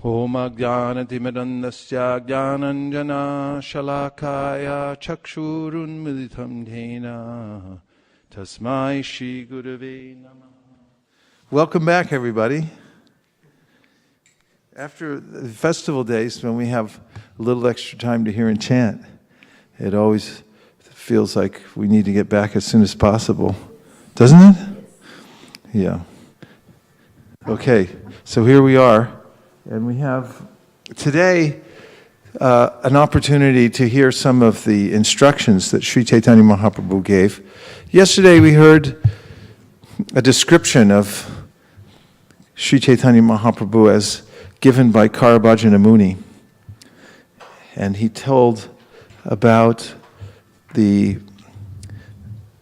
Om Ajnanatimirandasya Jnananjana Shalakaya Chakshurunmilitam Dhena Tasmai Shri Gurave Namah. Welcome back, everybody. After the festival days, when we have a little extra time to hear and chant, it always feels like we need to get back as soon as possible. Doesn't it? Yeah. Okay, so here we are. And we have today an opportunity to hear some of the instructions that Sri Chaitanya Mahaprabhu gave. Yesterday we heard a description of Sri Chaitanya Mahaprabhu as given by Karabhajana Muni. And he told about the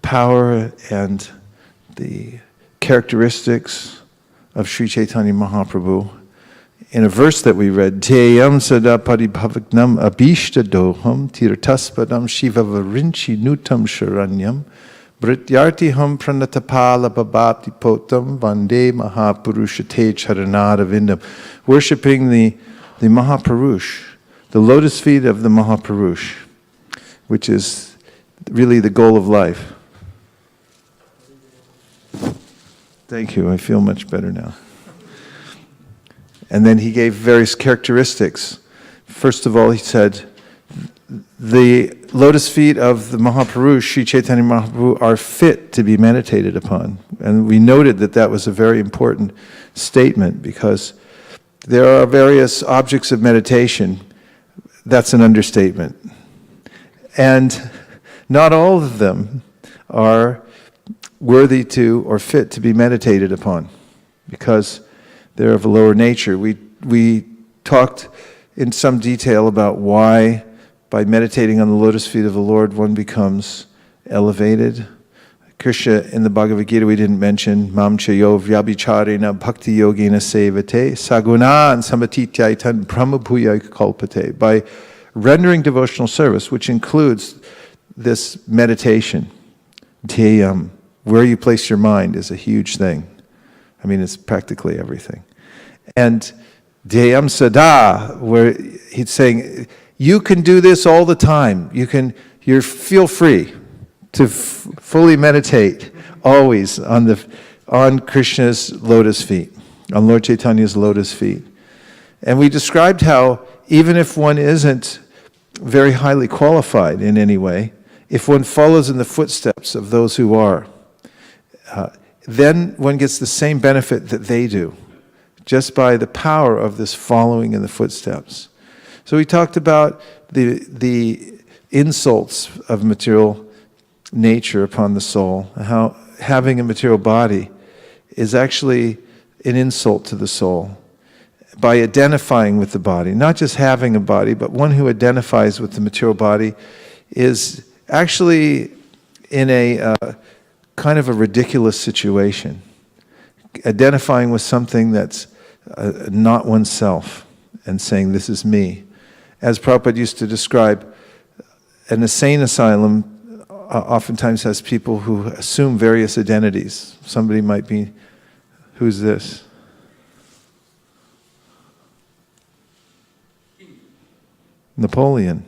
power and the characteristics of Sri Chaitanya Mahaprabhu. In a verse that we read, Teyam sada paribhavagnam abhishta doham tirtaspadam shiva varinchi nutam sharanyam brityartiham pranatapala babapti potam vande mahapurushate charanadavindam. Worshipping the Mahapurush, the lotus feet of the Mahapurush, which is really the goal of life. Thank you, I feel much better now. And then he gave various characteristics. First of all, he said, the lotus feet of the Mahapurush, Sri Chaitanya Mahaprabhu, are fit to be meditated upon. And we noted that that was a very important statement because there are various objects of meditation. That's an understatement. And not all of them are worthy to or fit to be meditated upon because they're of a lower nature. We talked in some detail about why, by meditating on the lotus feet of the Lord, one becomes elevated. Krishna, in the Bhagavad Gita, we didn't mention, Mam chayo vyabhicharena bhakti yogena sevate sagunan samatityaitan brahmabhuya kalpate. By rendering devotional service, which includes this meditation, dhyayam, where you place your mind is a huge thing. I mean, it's practically everything. And Dhyayam Sada, where he's saying, you can do this all the time. You feel free to fully meditate always on Krishna's lotus feet, on Lord Chaitanya's lotus feet. And we described how even if one isn't very highly qualified in any way, if one follows in the footsteps of those who are, then one gets the same benefit that they do, just by the power of this following in the footsteps. So we talked about the insults of material nature upon the soul, how having a material body is actually an insult to the soul. By identifying with the body, not just having a body, but one who identifies with the material body is actually in a kind of a ridiculous situation, identifying with something that's not oneself and saying, this is me. As Prabhupada used to describe, an insane asylum oftentimes has people who assume various identities. Somebody might be, who's this? Napoleon.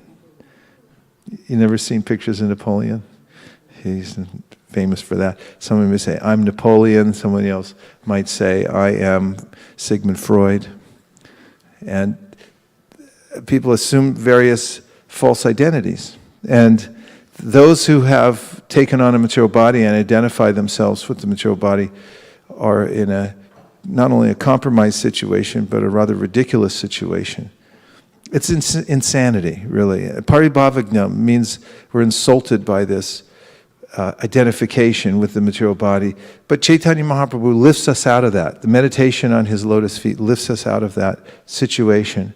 You never seen pictures of Napoleon? He's famous for that. Someone may say, I'm Napoleon. Someone else might say, I am Sigmund Freud. And people assume various false identities. And those who have taken on a material body and identify themselves with the material body are in not only a compromised situation, but a rather ridiculous situation. It's insanity, really. Paribhavagnam means we're insulted by this identification with the material body. But Chaitanya Mahaprabhu lifts us out of that. The meditation on his lotus feet lifts us out of that situation.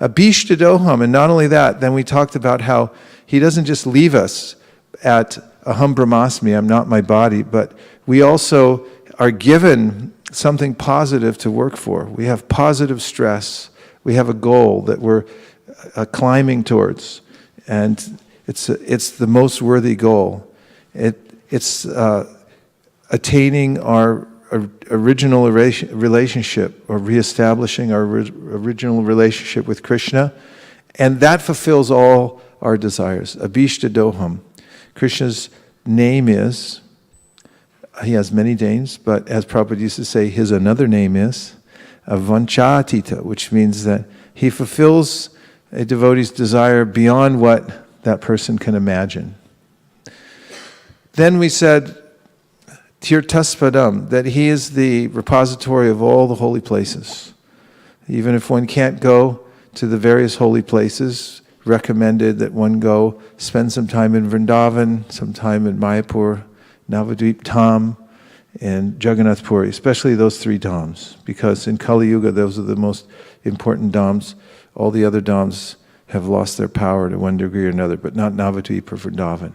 Abhishtadoham, and not only that, then we talked about how he doesn't just leave us at aham brahmasmi, I'm not my body, but we also are given something positive to work for. We have positive stress. We have a goal that we're climbing towards, and it's the most worthy goal. It's attaining our original relationship, or reestablishing our original relationship with Krishna, and that fulfills all our desires. Abhishta Doham. Krishna's name is, he has many names, but as Prabhupada used to say, his another name is Vanchatita, which means that he fulfills a devotee's desire beyond what that person can imagine. Then we said, Tirthaspadam, that he is the repository of all the holy places. Even if one can't go to the various holy places, recommended that one go spend some time in Vrindavan, some time in Mayapur, Navadvip Dham, and Jagannath Puri, especially those three dhams, because in Kali Yuga, those are the most important dhams. All the other dhams have lost their power to one degree or another, but not Navadvip or Vrindavan.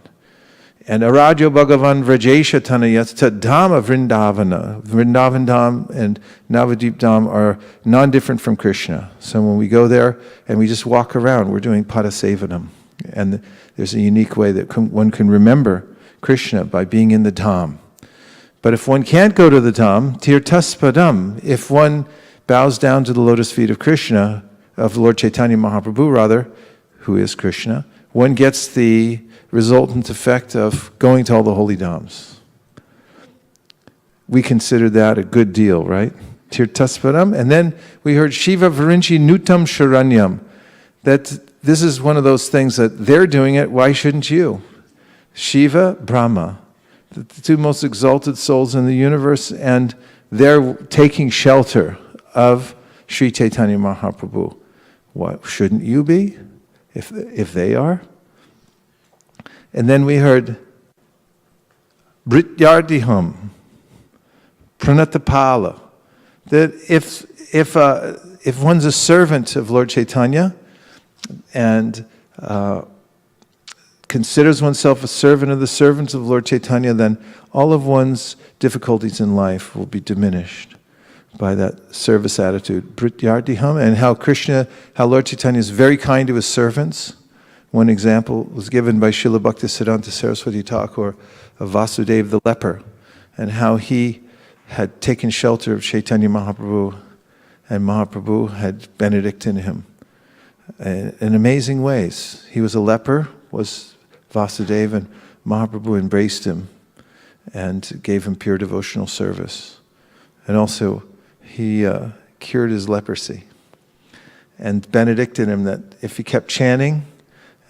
And Aradyo Bhagavan Vrajesha Tanayatsa Dhama Vrindavana. Vrindavan Dham and Navadvip Dham are non-different from Krishna. So when we go there and we just walk around, we're doing Padasevanam. And there's a unique way that one can remember Krishna by being in the Dham. But if one can't go to the Dham, Tirthaspadam, if one bows down to the lotus feet of Krishna, of Lord Chaitanya Mahaprabhu rather, who is Krishna, one gets the resultant effect of going to all the holy dhams. We consider that a good deal, right? Tirthaspadam. And then we heard Shiva Varinchi Nutam Sharanyam, that this is one of those things that they're doing it, why shouldn't you? Shiva, Brahma, the two most exalted souls in the universe, and they're taking shelter of Sri Chaitanya Mahaprabhu. What shouldn't you be, if they are? And then we heard Brityardiham, Pranatapala, that if one's a servant of Lord Chaitanya and considers oneself a servant of the servants of Lord Chaitanya, then all of one's difficulties in life will be diminished by that service attitude. Brityardiham, and how Lord Chaitanya is very kind to his servants. One example was given by Srila Bhaktisiddhanta Saraswati Thakur of Vasudeva the leper, and how he had taken shelter of Chaitanya Mahaprabhu, and Mahaprabhu had benedicted him in amazing ways. He was a leper, was Vasudeva, and Mahaprabhu embraced him and gave him pure devotional service. And also, he cured his leprosy and benedicted him that if he kept chanting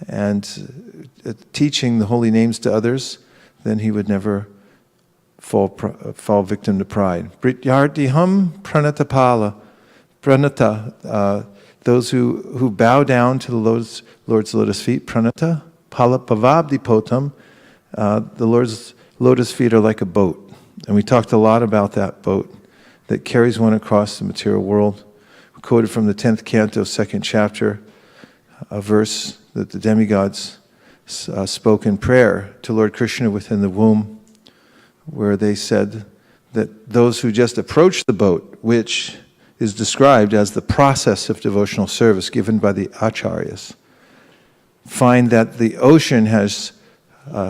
and teaching the holy names to others, then he would never fall victim to pride. Brityardiham pranatapala. Pranata, those who bow down to the Lord's lotus feet. Pranata, pala pavabdipotam. The Lord's lotus feet are like a boat. And we talked a lot about that boat that carries one across the material world. We quoted from the 10th canto, 2nd chapter, a verse that the demigods spoke in prayer to Lord Krishna within the womb, where they said that those who just approach the boat, which is described as the process of devotional service given by the acharyas, find that the ocean has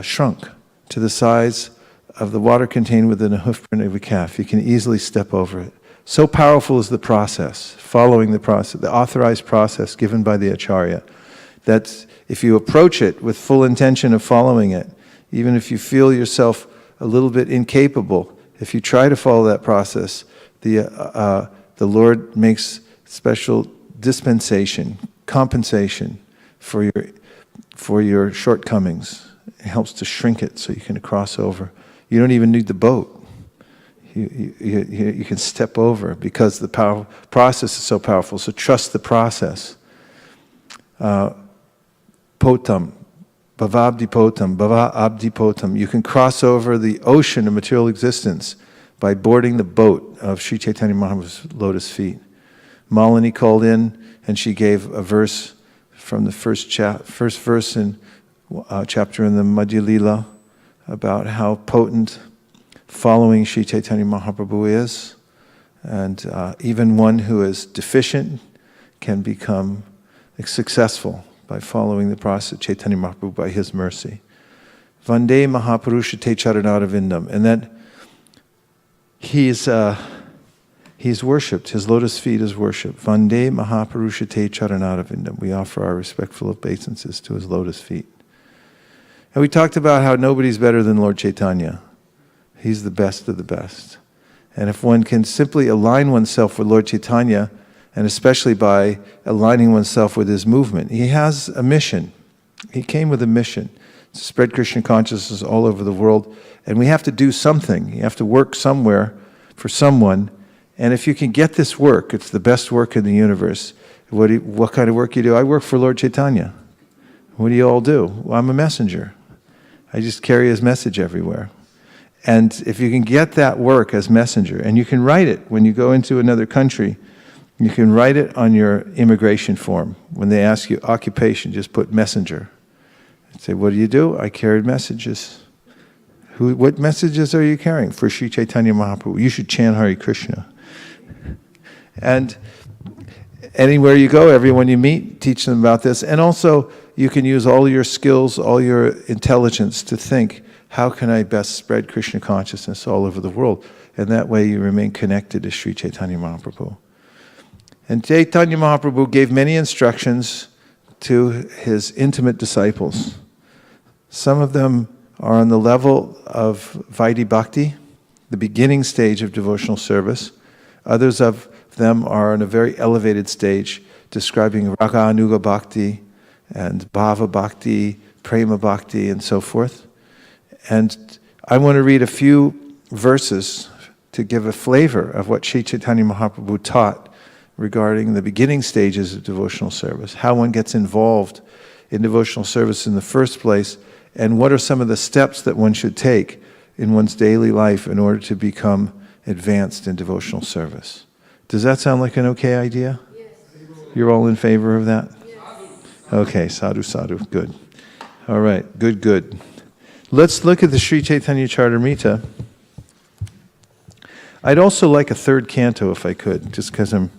shrunk to the size of the water contained within a hoofprint of a calf. You can easily step over it. So powerful is the process, following the process, the authorized process given by the acharya, that if you approach it with full intention of following it, even if you feel yourself a little bit incapable, if you try to follow that process, the Lord makes special dispensation, compensation for your shortcomings. It helps to shrink it so you can cross over. You don't even need the boat. You can step over because the process is so powerful. So trust the process. Potam, bhavabdi potam, bhava abdi potam. You can cross over the ocean of material existence by boarding the boat of Sri Chaitanya Mahaprabhu's lotus feet. Malini called in and she gave a verse from the first verse in chapter in the Madhya Lila about how potent following Sri Chaitanya Mahaprabhu is, and even one who is deficient can become successful by following the process of Chaitanya Mahaprabhu by his mercy. Vande Mahapurusha Te Charanara Vindam. And that he's worshipped. His lotus feet is worshipped. Vande Mahapurushate Charanadavindam. We offer our respectful obeisances to his lotus feet. And we talked about how nobody's better than Lord Chaitanya. He's the best of the best. And if one can simply align oneself with Lord Chaitanya, and especially by aligning oneself with his movement, he has a mission. He came with a mission to spread Krishna consciousness all over the world. And we have to do something. You have to work somewhere for someone. And if you can get this work, it's the best work in the universe. What kind of work you do? I work for Lord Chaitanya. What do you all do? Well, I'm a messenger. I just carry his message everywhere. And if you can get that work as messenger, and you can write it when you go into another country, you can write it on your immigration form. When they ask you occupation, just put messenger. Say, what do you do? I carried messages. What messages are you carrying? For Sri Chaitanya Mahaprabhu. You should chant Hare Krishna. And anywhere you go, everyone you meet, teach them about this. And also, you can use all your skills, all your intelligence to think, how can I best spread Krishna consciousness all over the world? And that way you remain connected to Sri Chaitanya Mahaprabhu. And Chaitanya Mahaprabhu gave many instructions to his intimate disciples. Some of them are on the level of Vaidhi Bhakti, the beginning stage of devotional service. Others of them are on a very elevated stage, describing Raga Anuga Bhakti and Bhava Bhakti, Prema Bhakti, and so forth. And I want to read a few verses to give a flavor of what Sri Chaitanya Mahaprabhu taught regarding the beginning stages of devotional service, how one gets involved in devotional service in the first place, and what are some of the steps that one should take in one's daily life in order to become advanced in devotional service. Does that sound like an okay idea? Yes. You're all in favor of that? Yes. Okay, sadhu, sadhu, good. All right, good. Let's look at the Sri Chaitanya Charitamrita. I'd also like a third canto if I could, just because I'm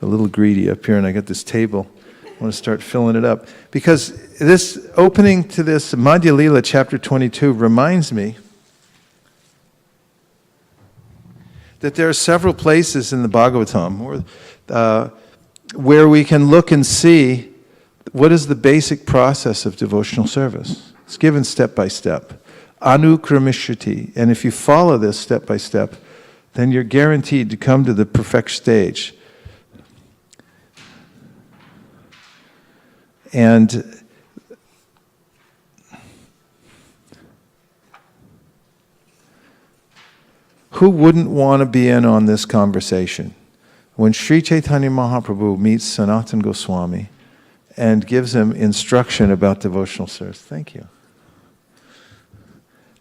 a little greedy up here and I got this table. I want to start filling it up. Because this opening to this Madhya Lila chapter 22 reminds me that there are several places in the Bhagavatam where we can look and see what is the basic process of devotional service. It's given step by step. Anukramishati. And if you follow this step by step, then you're guaranteed to come to the perfect stage. And who wouldn't want to be in on this conversation? When Sri Chaitanya Mahaprabhu meets Sanatana Goswami and gives him instruction about devotional service. Thank you.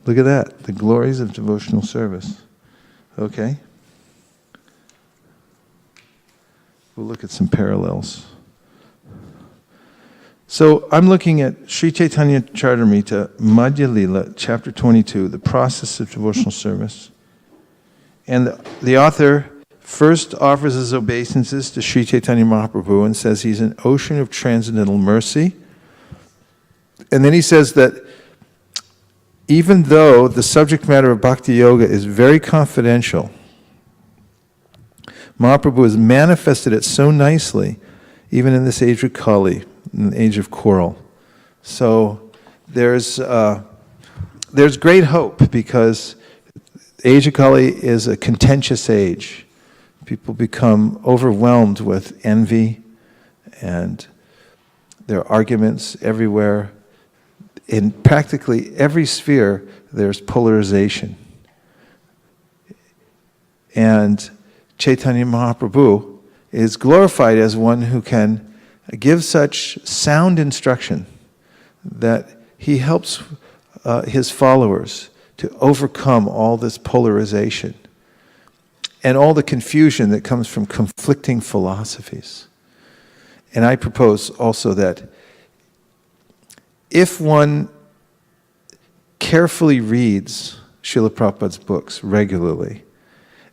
Look at that, the glories of devotional service. Okay. We'll look at some parallels. So I'm looking at Sri Chaitanya Charitamrita, Madhya Lila, chapter 22, the process of devotional service. And the author first offers his obeisances to Sri Chaitanya Mahaprabhu and says he's an ocean of transcendental mercy. And then he says that even though the subject matter of Bhakti Yoga is very confidential, Mahaprabhu has manifested it so nicely, even in this age of Kali, in the age of coral. So there's great hope, because the age of Kali is a contentious age. People become overwhelmed with envy, and there are arguments everywhere. In practically every sphere, there's polarization. And Chaitanya Mahaprabhu is glorified as one who can give such sound instruction that he helps his followers to overcome all this polarization and all the confusion that comes from conflicting philosophies. And I propose also that if one carefully reads Srila Prabhupada's books regularly,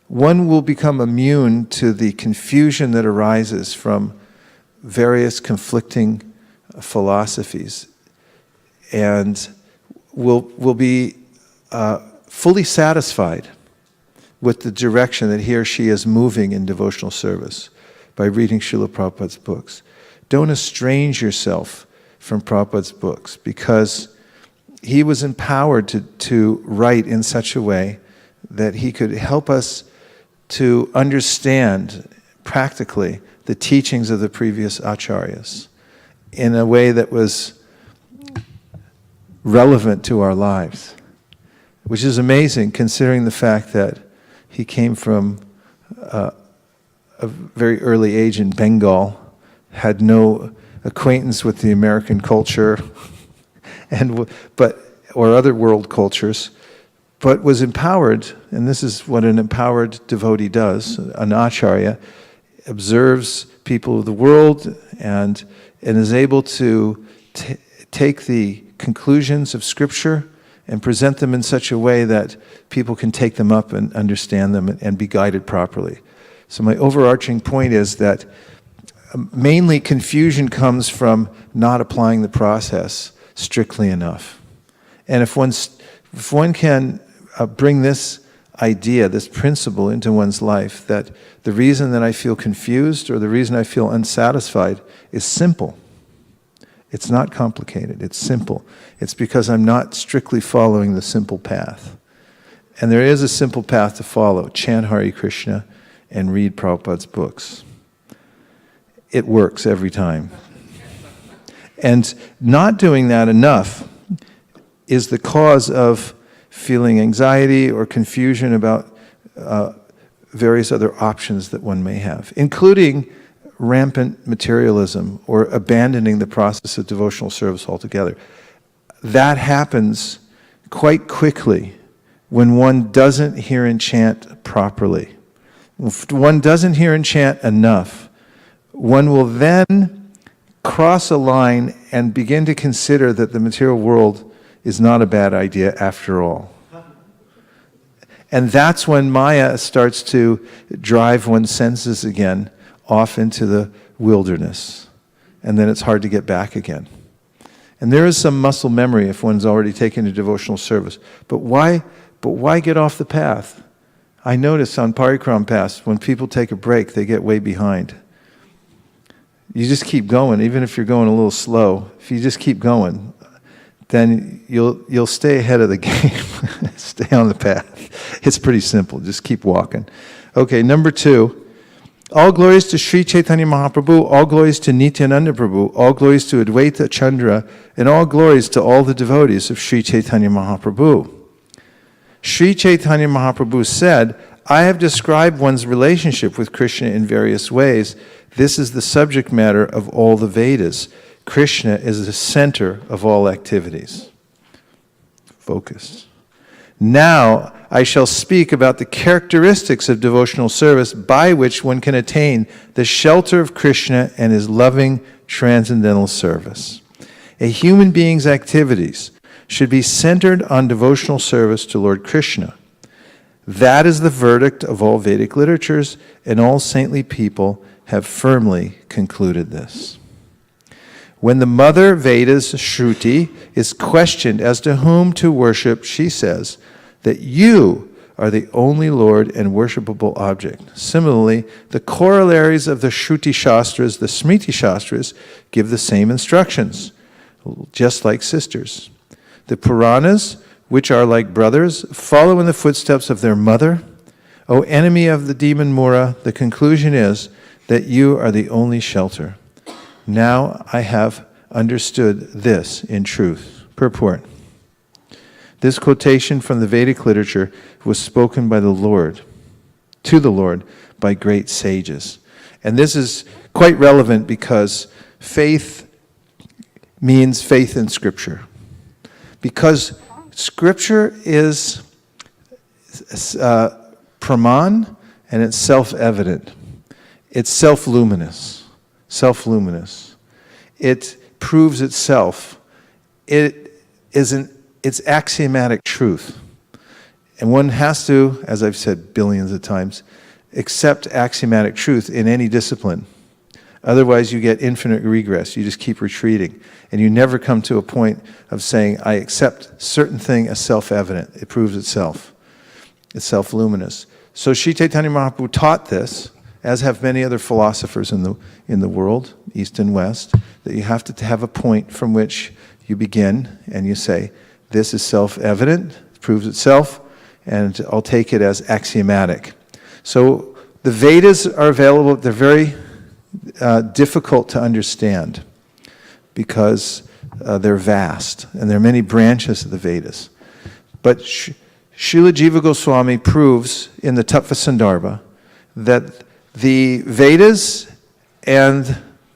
one will become immune to the confusion that arises from various conflicting philosophies, and will be fully satisfied with the direction that he or she is moving in devotional service by reading Srila Prabhupada's books. Don't estrange yourself from Prabhupada's books, because he was empowered to write in such a way that he could help us to understand practically the teachings of the previous acharyas in a way that was relevant to our lives, which is amazing considering the fact that he came from a very early age in Bengal, had no acquaintance with the American culture or other world cultures, but was empowered, and this is what an empowered devotee does. An acharya observes people of the world and is able to take the conclusions of Scripture and present them in such a way that people can take them up and understand them and be guided properly. So my overarching point is that mainly confusion comes from not applying the process strictly enough. And if one can bring this idea, this principle into one's life, that the reason that I feel confused or the reason I feel unsatisfied is simple. It's not complicated, it's simple. It's because I'm not strictly following the simple path. And there is a simple path to follow. Chant Hare Krishna and read Prabhupada's books. It works every time. And not doing that enough is the cause of feeling anxiety or confusion about various other options that one may have, including rampant materialism or abandoning the process of devotional service altogether. That happens quite quickly when one doesn't hear and chant properly. If one doesn't hear and chant enough, one will then cross a line and begin to consider that the material world is not a bad idea after all. And that's when Maya starts to drive one's senses again off into the wilderness. And then it's hard to get back again. And there is some muscle memory if one's already taken a devotional service. But why get off the path? I notice on Parikram paths, when people take a break, they get way behind. You just keep going, even if you're going a little slow. If you just keep going, then you'll stay ahead of the game. Stay on the path. It's pretty simple. Just keep walking. Okay, number 2. All glories to Sri Chaitanya Mahaprabhu, all glories to Nityananda Prabhu, all glories to Advaita Chandra, and all glories to all the devotees of Sri Chaitanya Mahaprabhu. Sri Chaitanya Mahaprabhu said, I have described one's relationship with Krishna in various ways. This is the subject matter of all the Vedas. Krishna is the center of all activities. Focus. Now I shall speak about the characteristics of devotional service by which one can attain the shelter of Krishna and his loving transcendental service. A human being's activities should be centered on devotional service to Lord Krishna. That is the verdict of all Vedic literatures, and all saintly people have firmly concluded this. When the mother Veda's Shruti is questioned as to whom to worship, she says that you are the only Lord and worshipable object. Similarly, the corollaries of the Shruti Shastras, the Smriti Shastras, give the same instructions, just like sisters. The Puranas, which are like brothers, follow in the footsteps of their mother. O enemy of the demon Mura, the conclusion is that you are the only shelter. Now I have understood this in truth. Purport. This quotation from the Vedic literature was spoken by the Lord, to the Lord, by great sages. And this is quite relevant because faith means faith in Scripture. Because Scripture is praman and it's self-evident. It's self-luminous. Self-luminous. It proves itself. It's axiomatic truth. And one has to, as I've said billions of times, accept axiomatic truth in any discipline. Otherwise, you get infinite regress. You just keep retreating. And you never come to a point of saying, I accept certain thing as self-evident. It proves itself. It's self-luminous. So Sri Chaitanya Mahaprabhu taught this, as have many other philosophers in the world, East and West, that you have to have a point from which you begin and you say, this is self-evident, it proves itself, and I'll take it as axiomatic. So the Vedas are available. They're very difficult to understand because they're vast, and there are many branches of the Vedas. But Srila Jiva Goswami proves in the Tattva Sandarbha that the Vedas,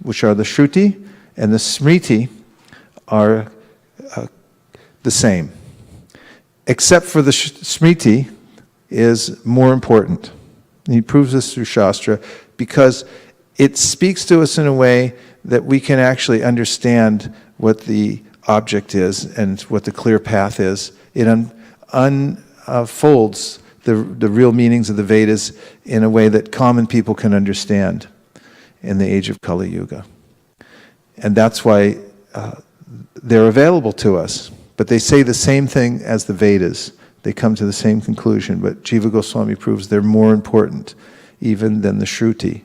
which are the Shruti and the Smriti, are the same, except for the Smriti is more important. And he proves this through Shastra because it speaks to us in a way that we can actually understand what the object is and what the clear path is. It unfolds the real meanings of the Vedas in a way that common people can understand in the age of Kali Yuga. And that's why they're available to us. But they say the same thing as the Vedas. They come to the same conclusion, but Jiva Goswami proves they're more important even than the Shruti.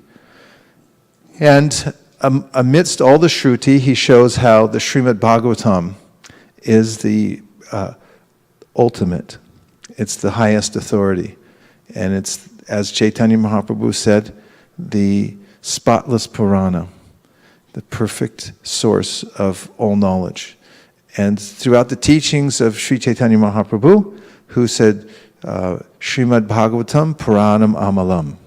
And amidst all the Shruti, he shows how the Srimad Bhagavatam is the ultimate. It's the highest authority. And it's, as Chaitanya Mahaprabhu said, the spotless Purana, the perfect source of all knowledge. And throughout the teachings of Sri Chaitanya Mahaprabhu, who said, Srimad Bhagavatam Puranam Amalam.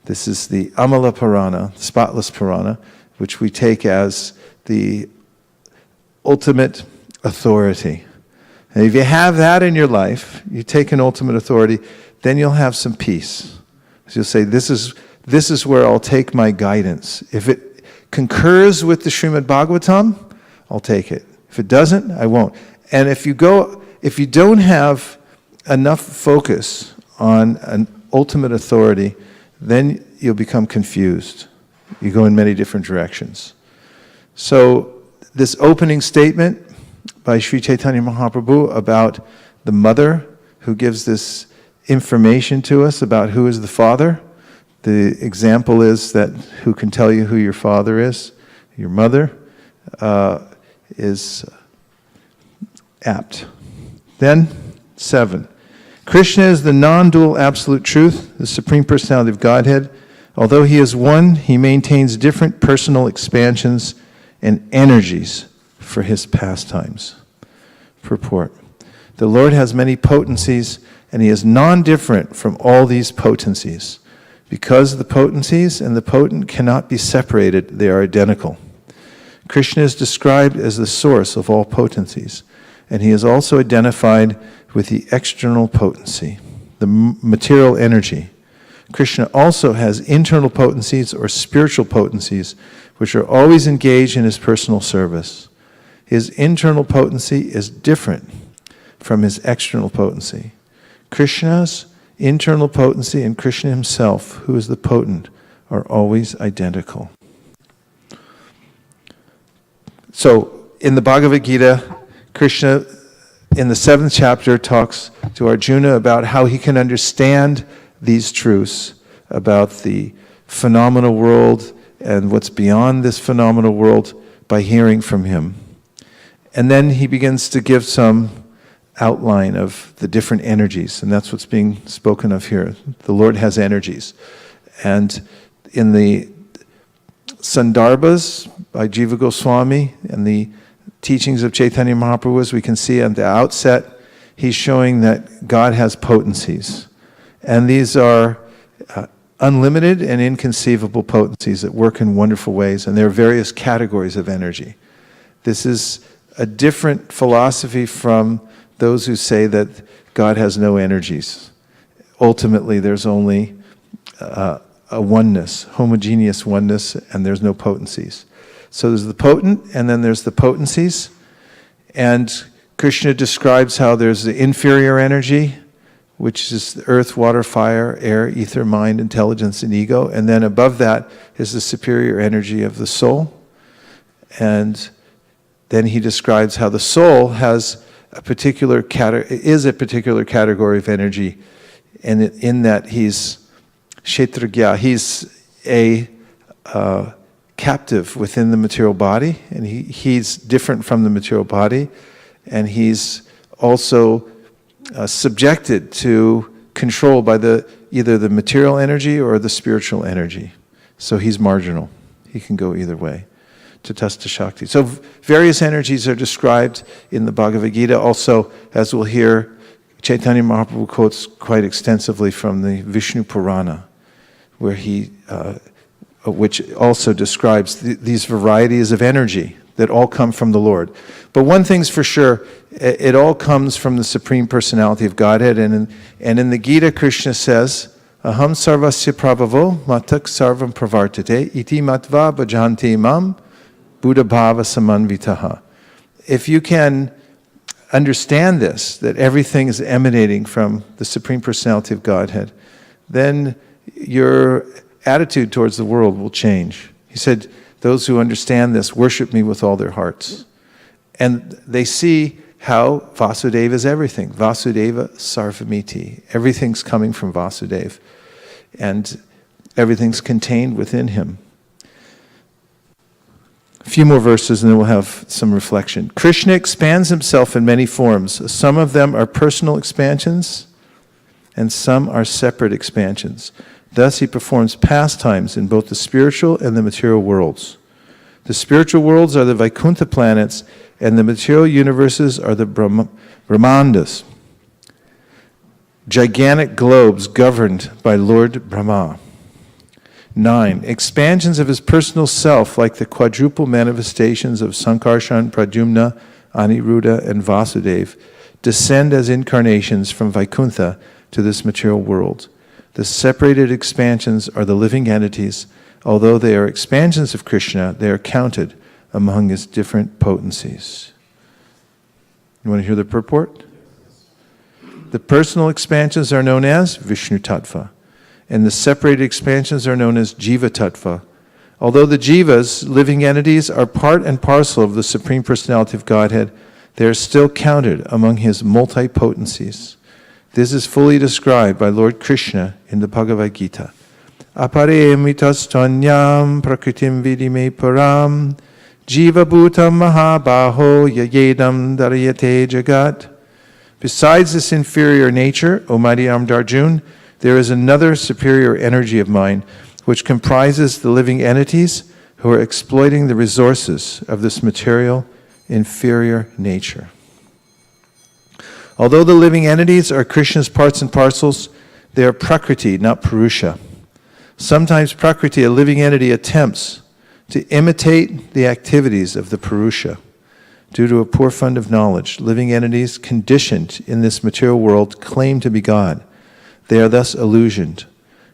This is the Amala Purana, spotless Purana, which we take as the ultimate authority. And if you have that in your life, you take an ultimate authority, then you'll have some peace. So you'll say, this is where I'll take my guidance. If it concurs with the Srimad Bhagavatam, I'll take it. If it doesn't, I won't. And if you don't have enough focus on an ultimate authority, then you'll become confused. You go in many different directions. So this opening statement by Sri Chaitanya Mahaprabhu about the mother who gives this information to us about who is the father. The example is that who can tell you who your father is? Your mother is apt. Then, 7. Krishna is the non-dual absolute truth, the Supreme Personality of Godhead. Although he is one, he maintains different personal expansions and energies for his pastimes. Purport. The Lord has many potencies, and he is non-different from all these potencies. Because the potencies and the potent cannot be separated, they are identical. Krishna is described as the source of all potencies, and he is also identified with the external potency, the material energy. Krishna also has internal potencies or spiritual potencies, which are always engaged in his personal service. His internal potency is different from his external potency. Krishna's internal potency and Krishna himself, who is the potent, are always identical. So, in the Bhagavad Gita, Krishna, in the 7th chapter, talks to Arjuna about how he can understand these truths about the phenomenal world and what's beyond this phenomenal world by hearing from him. And then he begins to give some outline of the different energies, and that's what's being spoken of here. The Lord has energies. And in the Sandarbhas by Jiva Goswami and the teachings of Chaitanya Mahaprabhu, as we can see at the outset, he's showing that God has potencies. And these are unlimited and inconceivable potencies that work in wonderful ways, and there are various categories of energy. This is a different philosophy from those who say that God has no energies. Ultimately, there's only a oneness, homogeneous oneness, and there's no potencies. So there's the potent, and then there's the potencies. And Krishna describes how there's the inferior energy, which is the earth, water, fire, air, ether, mind, intelligence, and ego. And then above that is the superior energy of the soul. And then he describes how the soul has a particular category of energy, and in that he's Kshetragya. He's a captive within the material body, and he's different from the material body, and he's also subjected to control by either the material energy or the spiritual energy. So he's marginal. He can go either way. Tatastha Shakti. So various energies are described in the Bhagavad Gita. Also, as we'll hear, Chaitanya Mahaprabhu quotes quite extensively from the Vishnu Purana, where which also describes these varieties of energy that all come from the Lord. But one thing's for sure, it all comes from the Supreme Personality of Godhead. And in the Gita, Krishna says, Aham sarvasya prabhavo matak sarvam pravartate iti matva bhajanti mam buddha bhava samanvitaha. If you can understand this, that everything is emanating from the Supreme Personality of Godhead, then your attitude towards the world will change. He said, those who understand this worship me with all their hearts. And they see how Vasudeva is everything. Vasudeva sarvamiti. Everything's coming from Vasudeva. And everything's contained within him. A few more verses and then we'll have some reflection. Krishna expands himself in many forms. Some of them are personal expansions and some are separate expansions. Thus he performs pastimes in both the spiritual and the material worlds. The spiritual worlds are the Vaikuntha planets and the material universes are the Brahmandas, gigantic globes governed by Lord Brahma. 9. Expansions of his personal self, like the quadruple manifestations of Sankarshan, Pradyumna, Aniruddha, and Vasudeva, descend as incarnations from Vaikuntha to this material world. The separated expansions are the living entities. Although they are expansions of Krishna, they are counted among his different potencies. You want to hear the purport? The personal expansions are known as Vishnu Tattva, and the separated expansions are known as Jiva Tattva. Although the Jivas, living entities, are part and parcel of the Supreme Personality of Godhead, they are still counted among his multi-potencies. This is fully described by Lord Krishna in the Bhagavad Gita. Apare mitastanyam prakritim vidime param jiva bhutam mahabaho yayedam daryate jagat. Besides this inferior nature, O mighty armed Arjun, there is another superior energy of mine which comprises the living entities who are exploiting the resources of this material inferior nature. Although the living entities are Krishna's parts and parcels, they are Prakriti, not Purusha. Sometimes Prakriti, a living entity, attempts to imitate the activities of the Purusha. Due to a poor fund of knowledge, living entities conditioned in this material world claim to be God. They are thus illusioned.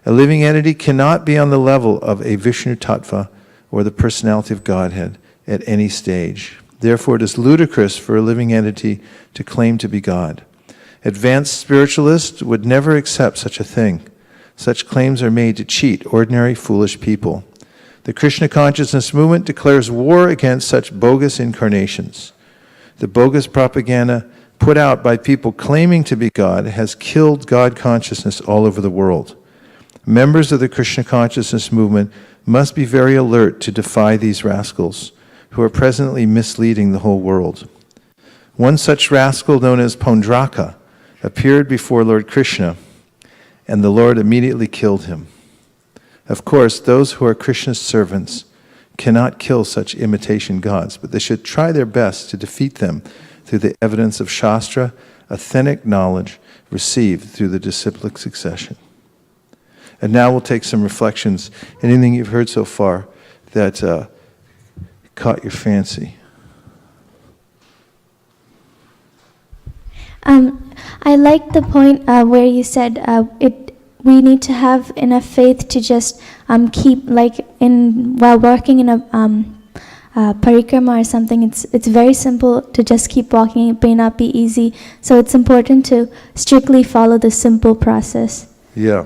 A living entity cannot be on the level of a Vishnu Tattva or the personality of Godhead at any stage. Therefore, it is ludicrous for a living entity to claim to be God. Advanced spiritualists would never accept such a thing. Such claims are made to cheat ordinary foolish people. The Krishna consciousness movement declares war against such bogus incarnations. The bogus propaganda put out by people claiming to be God has killed God consciousness all over the world. Members of the Krishna consciousness movement must be very alert to defy these rascals who are presently misleading the whole world. One such rascal, known as Pondraka, appeared before Lord Krishna, and the Lord immediately killed him. Of course, those who are Krishna's servants cannot kill such imitation gods, but they should try their best to defeat them through the evidence of Shastra, authentic knowledge received through the disciplic succession. And now we'll take some reflections. Anything you've heard so far that caught your fancy? I like the point where you said we need to have enough faith to just keep, like while working in a parikrama or something. It's very simple to just keep walking. It may not be easy, so it's important to strictly follow the simple process. Yeah.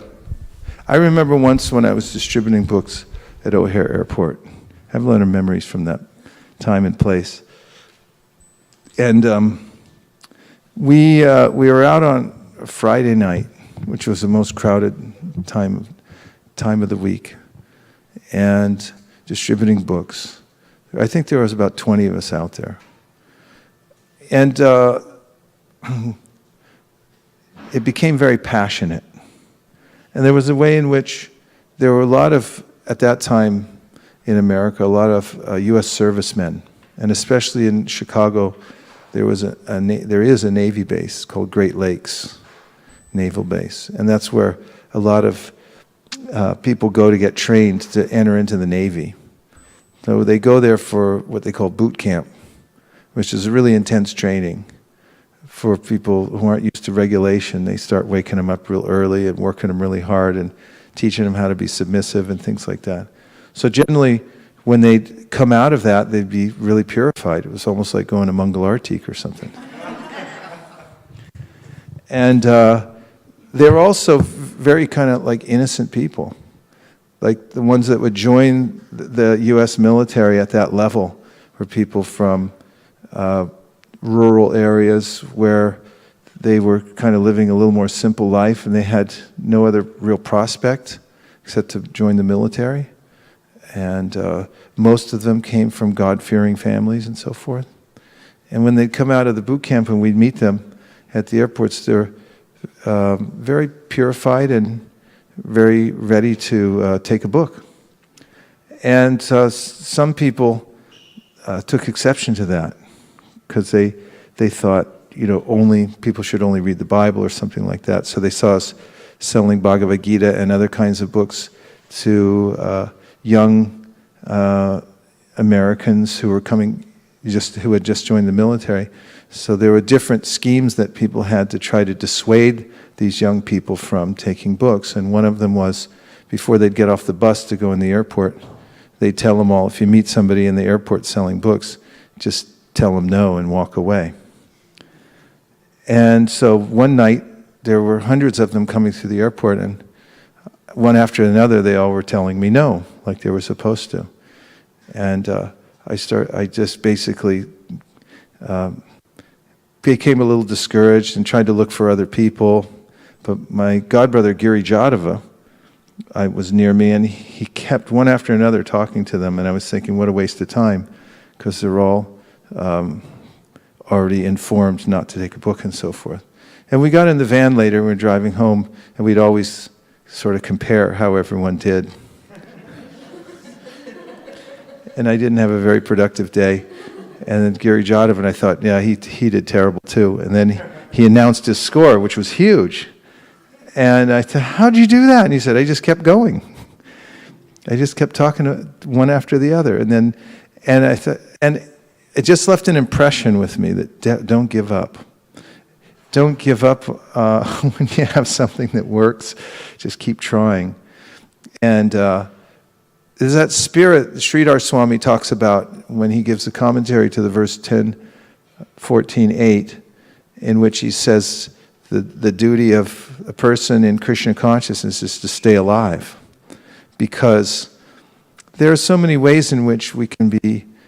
I remember once when I was distributing books at O'Hare Airport. I have a lot of memories from that time and place. And we were out on a Friday night, which was the most crowded time of the week, and distributing books. I think there was about 20 of us out there. And it became very passionate. And there was a way in which there were a lot of, at that time in America, a lot of U.S. servicemen. And especially in Chicago, there is a Navy base called Great Lakes Naval Base. And that's where a lot of people go to get trained to enter into the Navy. So they go there for what they call boot camp, which is a really intense training for people who aren't used to regulation. They start waking them up real early and working them really hard and teaching them how to be submissive and things like that. So generally, when they'd come out of that, they'd be really purified. It was almost like going to Mangalartik or something. And they're also very kind of like innocent people. Like the ones that would join the U.S. military at that level were people from rural areas where they were kind of living a little more simple life and they had no other real prospect except to join the military. And most of them came from God-fearing families and so forth. And when they'd come out of the boot camp and we'd meet them at the airports, they're very purified and very ready to take a book. And some people took exception to that because they thought, only people should only read the Bible or something like that. So they saw us selling Bhagavad Gita and other kinds of books to young Americans who were who had just joined the military. So there were different schemes that people had to try to dissuade these young people from taking books. And one of them was, before they'd get off the bus to go in the airport, they'd tell them all, if you meet somebody in the airport selling books, just tell them no and walk away. And so one night, there were hundreds of them coming through the airport, and one after another, they all were telling me no, like they were supposed to. And I just basically became a little discouraged and tried to look for other people. But my godbrother, Giri Jadava, was near me, and he kept one after another talking to them, and I was thinking, what a waste of time, because they're all already informed not to take a book and so forth. And we got in the van later, we were driving home, and we'd always sort of compare how everyone did. And I didn't have a very productive day. And then Giri Jadava, and I thought, yeah, he did terrible too. And then he announced his score, which was huge. And I said, how'd you do that? And he said, I just kept going. I just kept talking to one after the other. And I thought, and it just left an impression with me that don't give up. Don't give up when you have something that works. Just keep trying. And there's that spirit Sridhar Swami talks about when he gives a commentary to the verse 10:14:8, in which he says the duty of a person in Krishna consciousness is to stay alive. Because there are so many ways in which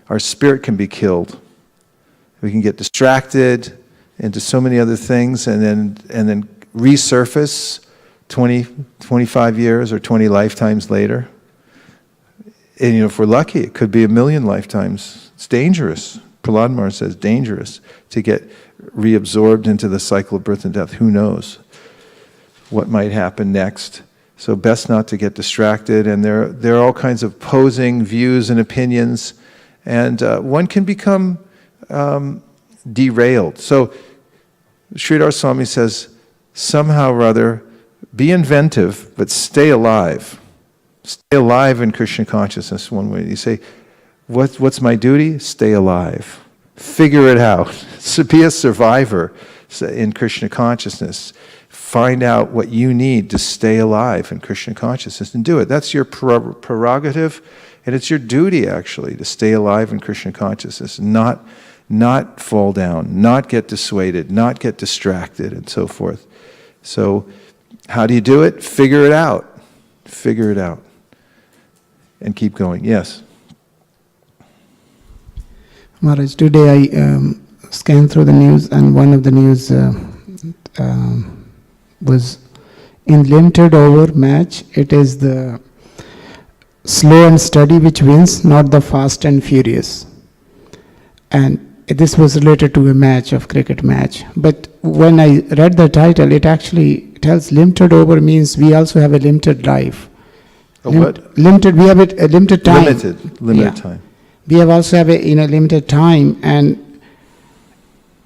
our spirit can be killed. We can get distracted into so many other things and then resurface 20, 25 years or 20 lifetimes later. And if we're lucky, it could be 1,000,000 lifetimes. It's dangerous. Prahlad Maharaj says dangerous to get reabsorbed into the cycle of birth and death. Who knows what might happen next? So best not to get distracted. And there are all kinds of opposing views and opinions. And one can become derailed. So Sridhar Swami says, somehow or other, be inventive, but stay alive. Stay alive in Krishna consciousness, one way. You say, what's my duty? Stay alive. Figure it out. So be a survivor in Krishna consciousness. Find out what you need to stay alive in Krishna consciousness and do it. That's your prerogative, and it's your duty, actually, to stay alive in Krishna consciousness, not fall down, not get dissuaded, not get distracted, and so forth. So how do you do it? Figure it out. Figure it out. And keep going. Yes? Maharaj, today I scanned through the news, and one of the news was in limited over match, it is the slow and steady which wins, not the fast and furious. And this was related to a match of cricket match. But when I read the title, it actually tells limited over means we also have a limited life. A what? Limited, we have a limited time. Limited Yeah. time. We have also have a limited time, and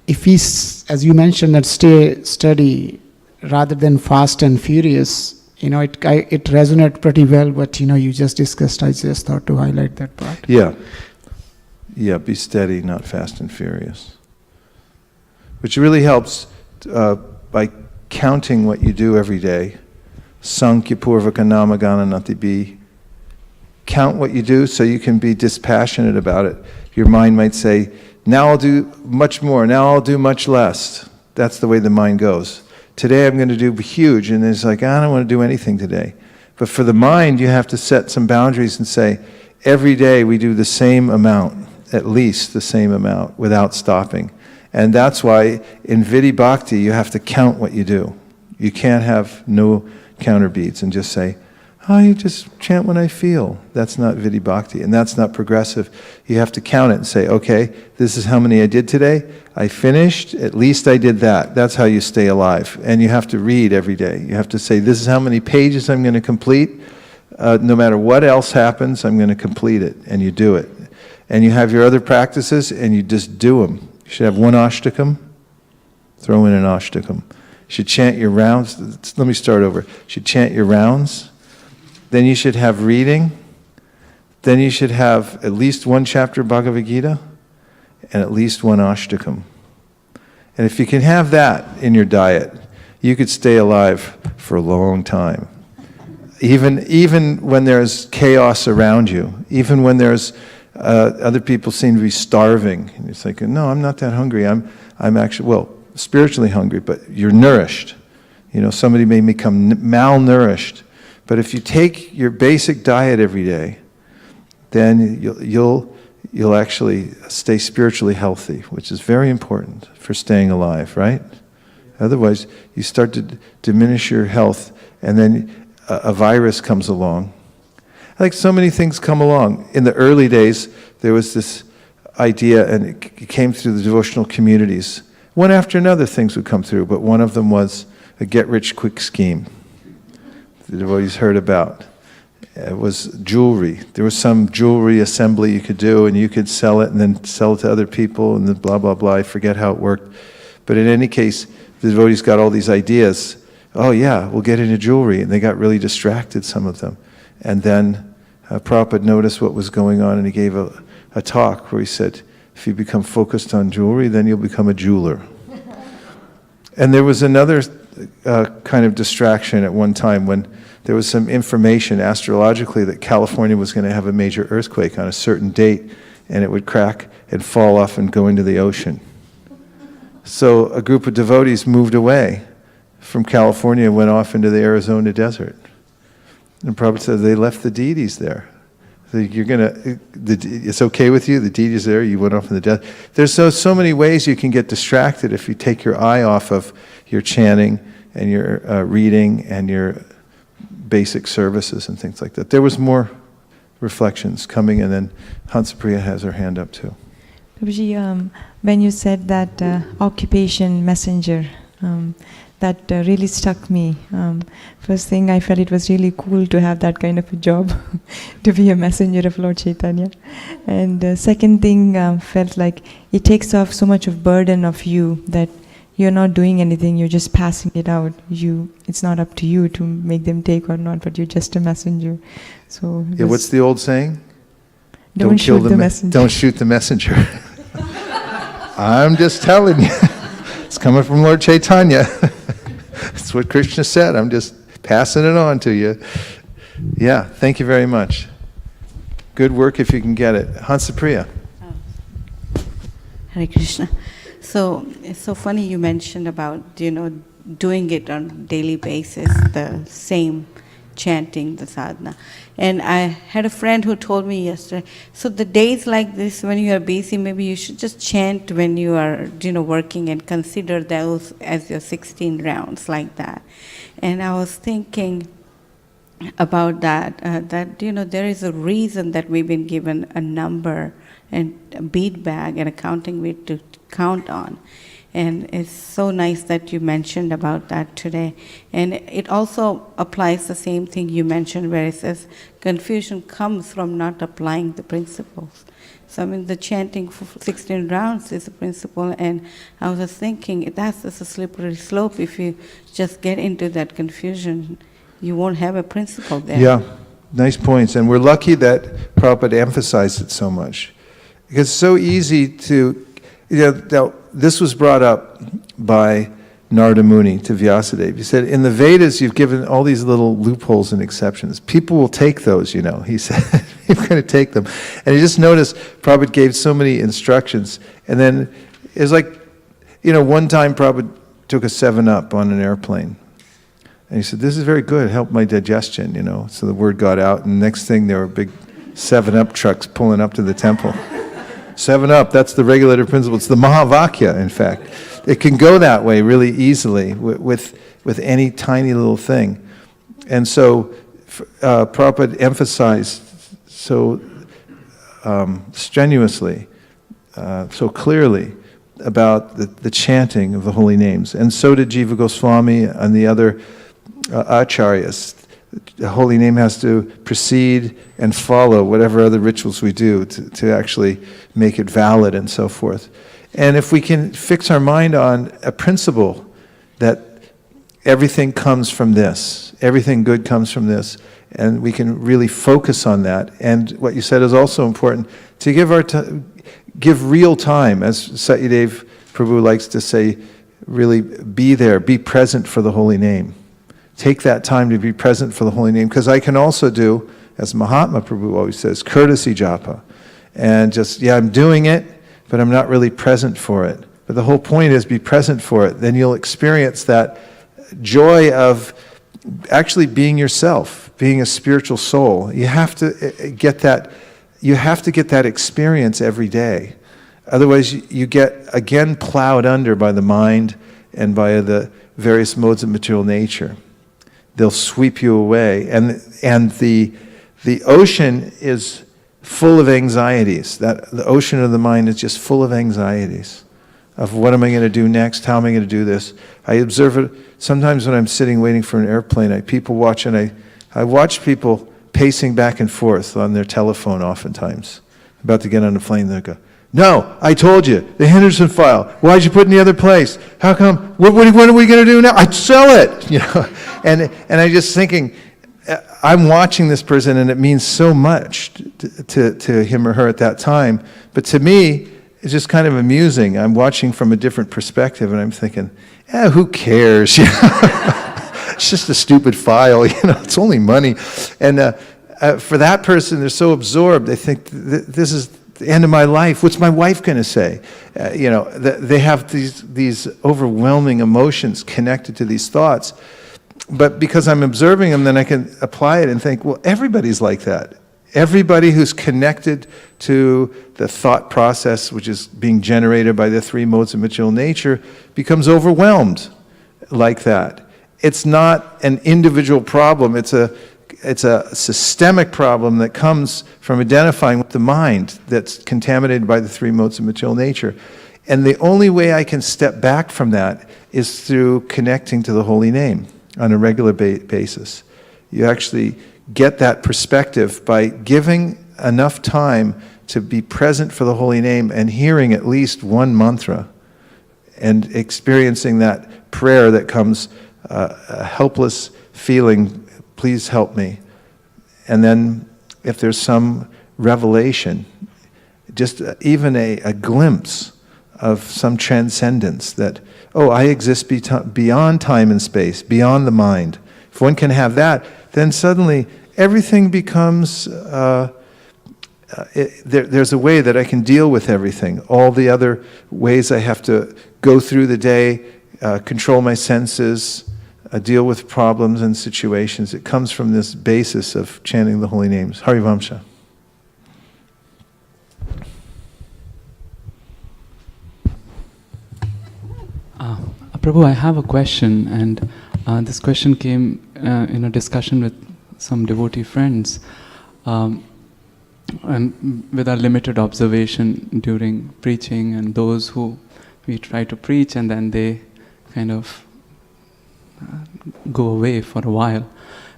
if we, as you mentioned, that stay steady rather than fast and furious, it resonated pretty well. But you just discussed. I just thought to highlight that part. Yeah. Yeah, be steady, not fast and furious. Which really helps by counting what you do every day. Sankhya-purvaka namagana natibi. Count what you do so you can be dispassionate about it. Your mind might say, now I'll do much more, now I'll do much less. That's the way the mind goes. Today I'm going to do huge, and it's like, I don't want to do anything today. But for the mind, you have to set some boundaries and say, every day we do the same amount, at least the same amount, without stopping. And that's why in Vidhi Bhakti, you have to count what you do. You can't have no counter beats and just say, you just chant when I feel. That's not Vidhi Bhakti, and that's not progressive. You have to count it and say, okay, this is how many I did today. I finished, at least I did that. That's how you stay alive. And you have to read every day. You have to say, this is how many pages I'm going to complete. No matter what else happens, I'm going to complete it, and you do it. And you have your other practices, and you just do them. You should have one ashtakam, throw in an ashtakam. You should chant your rounds. Let me start over. You should chant your rounds. Then you should have reading. Then you should have at least one chapter Bhagavad Gita and at least one ashtakam. And if you can have that in your diet, you could stay alive for a long time. Even when there's chaos around you, even when there's other people seem to be starving, and it's like, no, I'm not that hungry. I'm actually, well, spiritually hungry, but you're nourished. Somebody may become malnourished. But if you take your basic diet every day, then you'll actually stay spiritually healthy, which is very important for staying alive, right? Otherwise, you start to diminish your health, and then a virus comes along. Like so many things come along. In the early days, there was this idea, and it came through the devotional communities. One after another, things would come through, but one of them was a get-rich-quick scheme. The devotees heard about. It was jewelry. There was some jewelry assembly you could do, and you could sell it and then sell it to other people, and then blah, blah, blah. I forget how it worked. But in any case, the devotees got all these ideas. Oh yeah, we'll get into jewelry. And they got really distracted, some of them. And then Prabhupada noticed what was going on, and he gave a talk where he said, if you become focused on jewelry, then you'll become a jeweler. And there was another kind of distraction at one time when there was some information astrologically that California was going to have a major earthquake on a certain date, and it would crack and fall off and go into the ocean. So a group of devotees moved away from California and went off into the Arizona desert. And Prabhupada said they left the deities there. So it's okay with you, the deities there, you went off in the desert. There's so many ways you can get distracted if you take your eye off of your chanting and your reading and your basic services and things like that. There was more reflections coming, and then Hansapriya has her hand up too. Prabhuji, when you said that occupation messenger, that really struck me. First thing, I felt it was really cool to have that kind of a job, to be a messenger of Lord Chaitanya. And second thing, felt like it takes off so much of burden of you that you're not doing anything, you're just passing it out. It's not up to you to make them take or not, but you're just a messenger. So yeah, what's the old saying? Don't shoot the messenger. Don't shoot the messenger. I'm just telling you. It's coming from Lord Chaitanya. That's what Krishna said. I'm just passing it on to you. Yeah, thank you very much. Good work if you can get it. Hansapriya. Hare Krishna. So it's so funny you mentioned about, doing it on a daily basis, the same chanting, the sadhana. And I had a friend who told me yesterday, so the days like this when you are busy, maybe you should just chant when you are, working, and consider those as your 16 rounds like that. And I was thinking about that, there is a reason that we've been given a number and a bead bag and a counting wheel to count on. And it's so nice that you mentioned about that today. And it also applies the same thing you mentioned where it says confusion comes from not applying the principles. So I mean, the chanting for 16 rounds is a principle, and I was just thinking that's just a slippery slope. If you just get into that confusion, you won't have a principle there. Yeah, nice points. And we're lucky that Prabhupada emphasized it so much. Because it's so easy to, now, this was brought up by Narada Muni to Vyasadeva. He said, in the Vedas, you've given all these little loopholes and exceptions. People will take those, he said. You're going to take them. And you just notice Prabhupada gave so many instructions. And then it was like, one time Prabhupada took a 7-Up on an airplane. And he said, this is very good, it helped my digestion, So the word got out, and the next thing there were big 7-Up trucks pulling up to the temple. 7-Up, that's the regulative principle. It's the Mahavakya, in fact. It can go that way really easily with any tiny little thing. And so Prabhupada emphasized so strenuously, so clearly about the chanting of the holy names. And so did Jiva Goswami and the other acharyas. The holy name has to precede and follow whatever other rituals we do to actually make it valid and so forth. And if we can fix our mind on a principle that everything comes from this, everything good comes from this, and we can really focus on that. And what you said is also important, to give real time, as Satyadev Prabhu likes to say, really be there, be present for the holy name. Take that time to be present for the holy name, because I can also do, as Mahatma Prabhu always says, courtesy japa. And just, I'm doing it, but I'm not really present for it. But the whole point is be present for it. Then you'll experience that joy of actually being yourself, being a spiritual soul. You have to get that experience every day. Otherwise, you get again plowed under by the mind and by the various modes of material nature. They'll sweep you away. And the ocean is full of anxieties. The ocean of the mind is just full of anxieties of what am I going to do next? How am I going to do this? I observe it sometimes when I'm sitting waiting for an airplane. People watch, and I watch people pacing back and forth on their telephone oftentimes. About to get on the plane, they go, no, I told you, the Henderson file. Why'd you put it in the other place? How come? What are we going to do now? I'd sell it. And I'm just thinking, I'm watching this person, and it means so much to him or her at that time. But to me, it's just kind of amusing. I'm watching from a different perspective, and I'm thinking, who cares? It's just a stupid file. It's only money. And for that person, they're so absorbed. They think this is the end of my life. What's my wife going to say? They have these overwhelming emotions connected to these thoughts. But because I'm observing them, then I can apply it and think, well, everybody's like that. Everybody who's connected to the thought process, which is being generated by the three modes of material nature, becomes overwhelmed like that. It's not an individual problem. It's a systemic problem that comes from identifying with the mind that's contaminated by the three modes of material nature. And the only way I can step back from that is through connecting to the holy name on a regular basis. You actually get that perspective by giving enough time to be present for the holy name and hearing at least one mantra and experiencing that prayer that comes, a helpless feeling, please help me. And then if there's some revelation, just even a glimpse of some transcendence that, I exist beyond time and space, beyond the mind. If one can have that, then suddenly everything becomes, there's a way that I can deal with everything. All the other ways I have to go through the day, control my senses, deal with problems and situations. It comes from this basis of chanting the holy names. Harivamsha. Prabhu, I have a question, and This question came in a discussion with some devotee friends, and with our limited observation during preaching, and those who we try to preach and then they kind of go away for a while.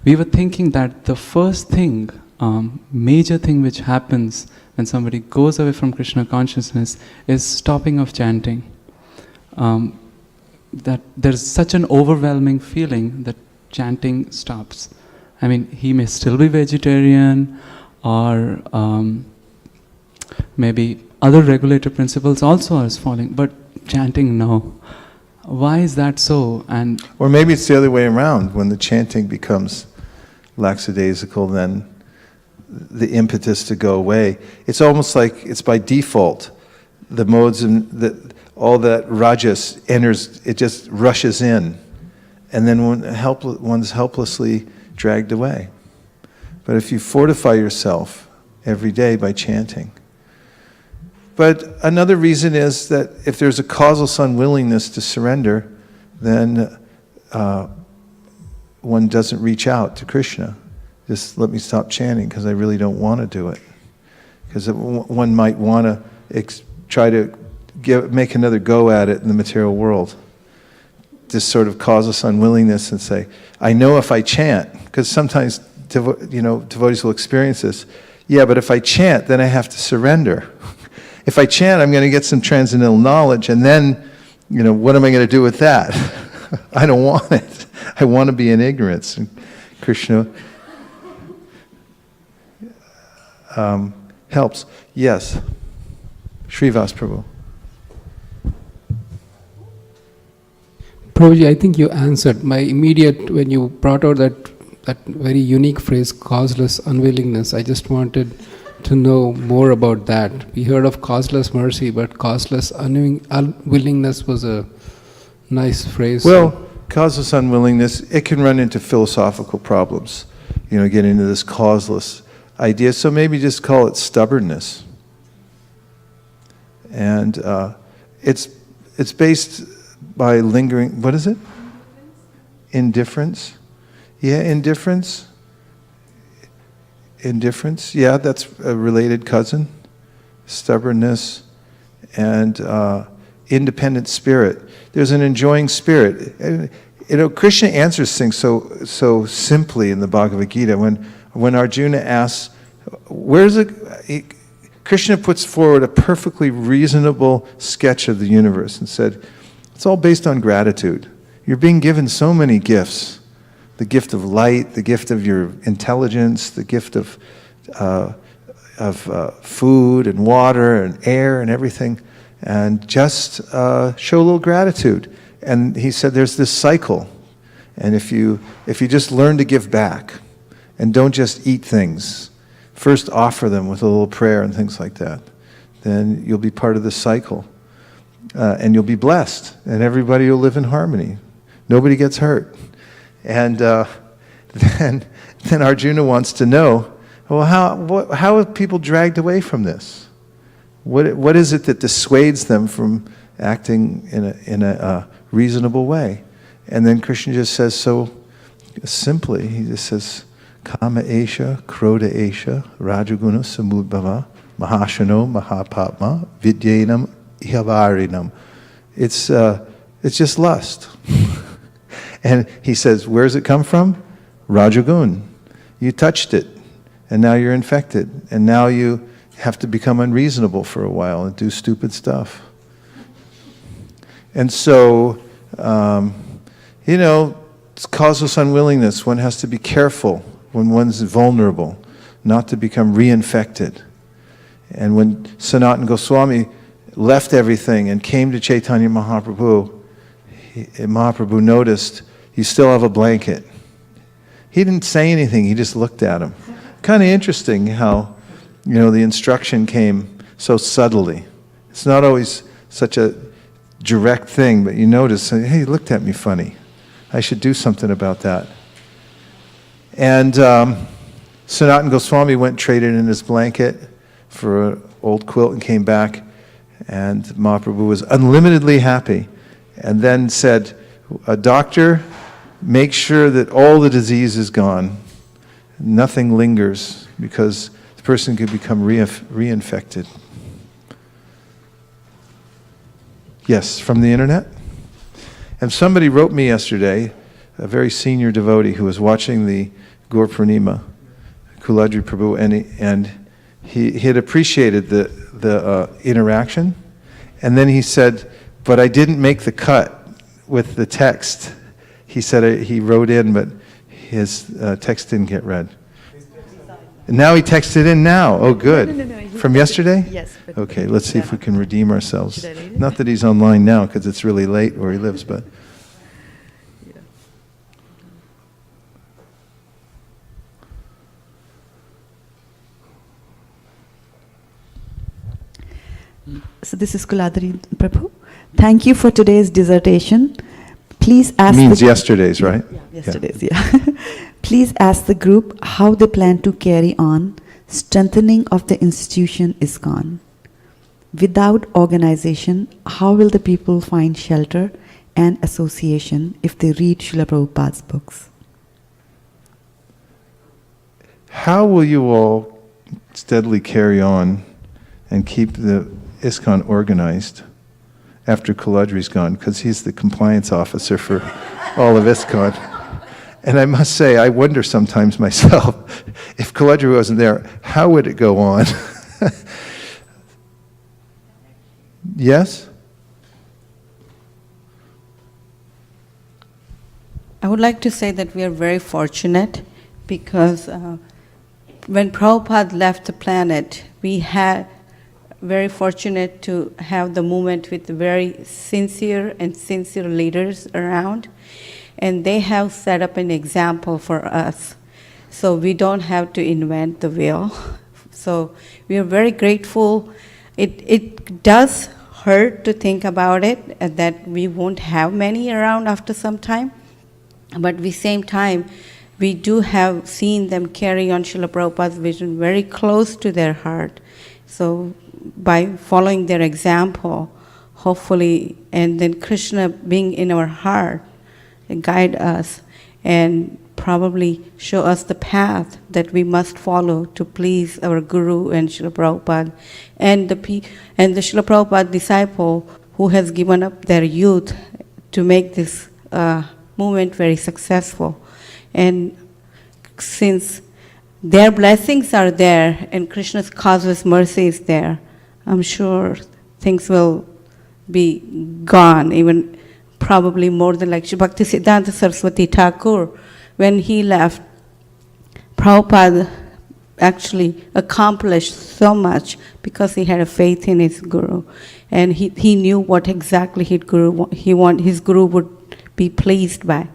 We were thinking that the first thing, major thing which happens when somebody goes away from Krishna consciousness is stopping of chanting. That there's such an overwhelming feeling that chanting stops. I mean, he may still be vegetarian, or maybe other regulator principles also are falling, but chanting, no. Why is that so? And or maybe it's the other way around. When the chanting becomes lackadaisical, then the impetus to go away. It's almost like it's by default. The modes and all that rajas enters, it just rushes in. And then one's helplessly dragged away. But if you fortify yourself every day by chanting. But another reason is that if there's a causal unwillingness to surrender, then one doesn't reach out to Krishna. Just let me stop chanting because I really don't want to do it. Because one might want to try to make another go at it in the material world. This sort of causal unwillingness and say, I know if I chant, because sometimes devotees will experience this. Yeah, but if I chant, then I have to surrender. If I chant, I'm going to get some transcendental knowledge, and then, what am I going to do with that? I don't want it. I want to be in ignorance. And Krishna helps. Yes. Srivas Prabhu. Prabhuji, I think you answered my immediate, when you brought out that very unique phrase, causeless unwillingness. I just wanted to know more about that. We heard of causeless mercy, but causeless unwillingness was a nice phrase. Well, causeless unwillingness, it can run into philosophical problems, get into this causeless idea. So maybe just call it stubbornness. And it's based by lingering, what is it? Indifference. Yeah, indifference. Indifference, yeah, that's a related cousin. Stubbornness and independent spirit. There's an enjoying spirit. Krishna answers things so simply in the Bhagavad Gita. When Arjuna asks, where's it? Krishna puts forward a perfectly reasonable sketch of the universe and said, it's all based on gratitude. You're being given so many gifts. The gift of light, the gift of your intelligence, the gift of food and water and air and everything. And just show a little gratitude. And he said there's this cycle. And if you just learn to give back and don't just eat things, first offer them with a little prayer and things like that, then you'll be part of this cycle. And you'll be blessed. And everybody will live in harmony. Nobody gets hurt. And then Arjuna wants to know, well, how are people dragged away from this? What is it that dissuades them from acting in a reasonable way? And then Krishna just says so simply, he just says, Kama esha, Krodha esha, Rajaguna samudbhava, Mahashano, Mahapatma, Vidyanam, Ihavarinam. It's just lust. And he says, where does it come from? Rajagun. You touched it, and now you're infected. And now you have to become unreasonable for a while and do stupid stuff. And so, it's causeless unwillingness. One has to be careful when one's vulnerable, not to become reinfected. And when Sanatana Goswami left everything and came to Chaitanya Mahaprabhu, Mahaprabhu noticed, you still have a blanket. He didn't say anything, he just looked at him. Kind of interesting how, the instruction came so subtly. It's not always such a direct thing, but you notice, hey, he looked at me funny. I should do something about that. And Sanatana Goswami went and traded in his blanket for an old quilt and came back, and Mahaprabhu was unlimitedly happy. And then said, a doctor, make sure that all the disease is gone. Nothing lingers, because the person could become reinfected. Yes, from the internet? And somebody wrote me yesterday, a very senior devotee who was watching the Gaur Purnima, Kuladri Prabhu, and he had appreciated the interaction. And then he said, but I didn't make the cut with the text. He said he wrote in, but his text didn't get read. And now he texted in now. Oh, good. No, From yesterday? Yes. But Okay, let's see if we can redeem ourselves. Not that he's online now, because it's really late where he lives, but... So this is Kuladri Prabhu. Thank you for today's dissertation. Please ask Means yesterday's, right? Yesterday's, yeah. Please ask the group how they plan to carry on. Strengthening of the institution is gone. Without organization, how will the people find shelter and association if they read Srila Prabhupada's books? How will you all steadily carry on and keep the ISKCON organized after Kuladri's gone? Because he's the compliance officer for all of ISKCON. And I must say, I wonder sometimes myself, if Kuladri wasn't there, how would it go on? Yes? I would like to say that we are very fortunate because when Prabhupada left the planet, we had very fortunate to have the movement with very sincere leaders around, and they have set up an example for us. So we don't have to invent the wheel. So we are very grateful. It does hurt to think about it, that we won't have many around after some time. But at the same time, we do have seen them carry on Srila Prabhupada's vision very close to their heart. So by following their example, hopefully, and then Krishna being in our heart, guide us and probably show us the path that we must follow to please our Guru and Srila Prabhupada and the Srila Prabhupada disciple who has given up their youth to make this movement very successful. And since their blessings are there and Krishna's causeless mercy is there, I'm sure things will be gone, even probably more than like Bhaktisiddhanta Saraswati Thakur. When he left, Prabhupada actually accomplished so much because he had a faith in his Guru. And he knew what exactly his Guru would be pleased by.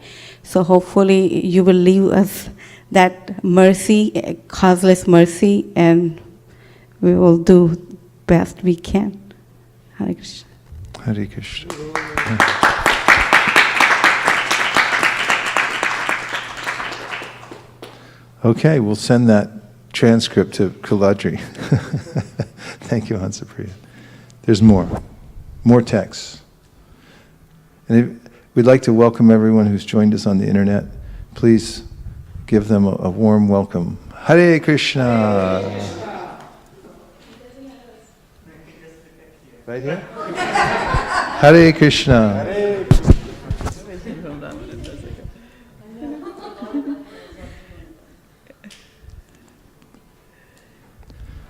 So hopefully you will leave us that mercy, causeless mercy, and we will do best we can. Hare Krishna. Hare Krishna. Okay, we'll send that transcript to Kuladri. Thank you, Hansapriya. There's more texts. And we'd like to welcome everyone who's joined us on the internet. Please give them a warm welcome. Hare Krishna. Right here? Hare Krishna.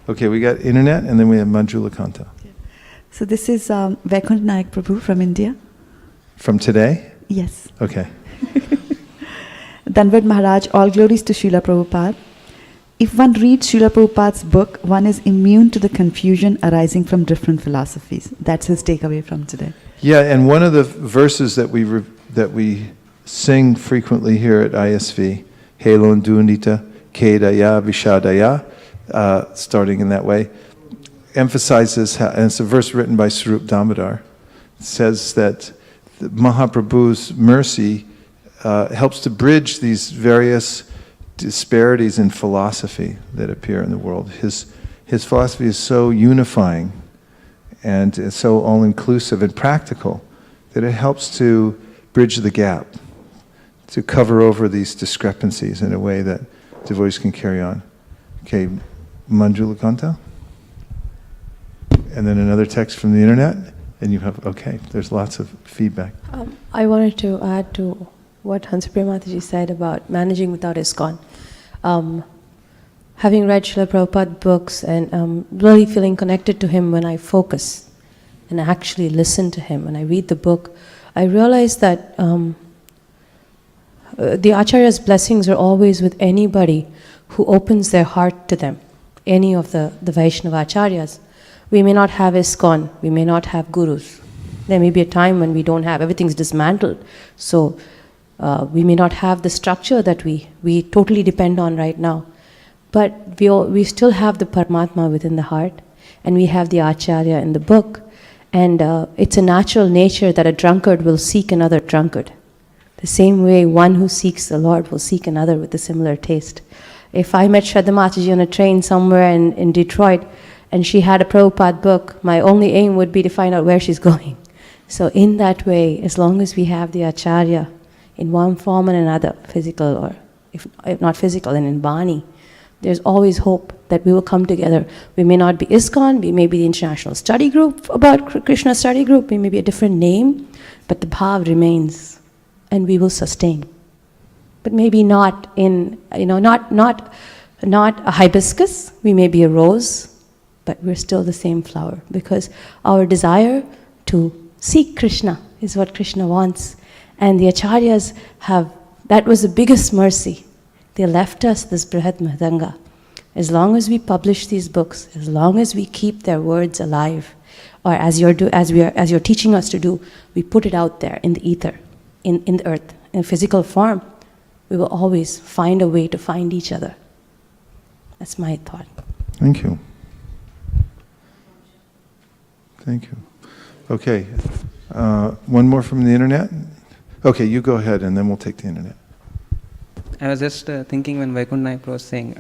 Okay, we got internet, and then we have Manjula Kanta. So this is Vaikunt Nayak Prabhu from India. From today? Yes. Okay. Danvad Maharaj, all glories to Srila Prabhupada. If one reads Srila Prabhupada's book, one is immune to the confusion arising from different philosophies. That's his takeaway from today. Yeah, and one of the verses that we sing frequently here at ISV, Helon Dundita Kedaya Vishadaya, starting in that way, emphasizes how, and it's a verse written by Sarup Damodar, says that Mahaprabhu's mercy helps to bridge these various disparities in philosophy that appear in the world. His philosophy is so unifying and it's so all-inclusive and practical that it helps to bridge the gap, to cover over these discrepancies in a way that devotees can carry on. Okay, Manjula Kanta. And then another text from the internet, and you have, okay, there's lots of feedback. I wanted to add to what Hansapriya Mataji said about managing without ISKCON. Having read Srila Prabhupada books and really feeling connected to him when I focus and actually listen to him, when I read the book, I realized that the Acharya's blessings are always with anybody who opens their heart to them, any of the Vaishnava Acharyas. We may not have ISKCON, we may not have gurus. There may be a time when we don't have, everything's dismantled. So we may not have the structure that we totally depend on right now. But we still have the Paramatma within the heart, and we have the Acharya in the book. And it's a natural nature that a drunkard will seek another drunkard. The same way one who seeks the Lord will seek another with a similar taste. If I met Shraddha Mataji on a train somewhere in Detroit, and she had a Prabhupada book, my only aim would be to find out where she's going. So in that way, as long as we have the Acharya in one form and another, physical or if not physical, and in Bani, there's always hope that we will come together. We may not be ISKCON, we may be the International Study Group, about Krishna Study Group, we may be a different name, but the bhav remains, and we will sustain. But maybe not in, not a hibiscus, we may be a rose, but we're still the same flower, because our desire to seek Krishna is what Krishna wants. And the Acharyas that was the biggest mercy. They left us this Brihad Mridanga. As long as we publish these books, as long as we keep their words alive, or as you're teaching us to do, we put it out there in the ether, in the earth, in physical form, we will always find a way to find each other. That's my thought. Thank you. Thank you. Okay, one more from the internet? Okay, you go ahead and then we'll take the internet. I was just thinking when Vaikuntha Nayak was saying,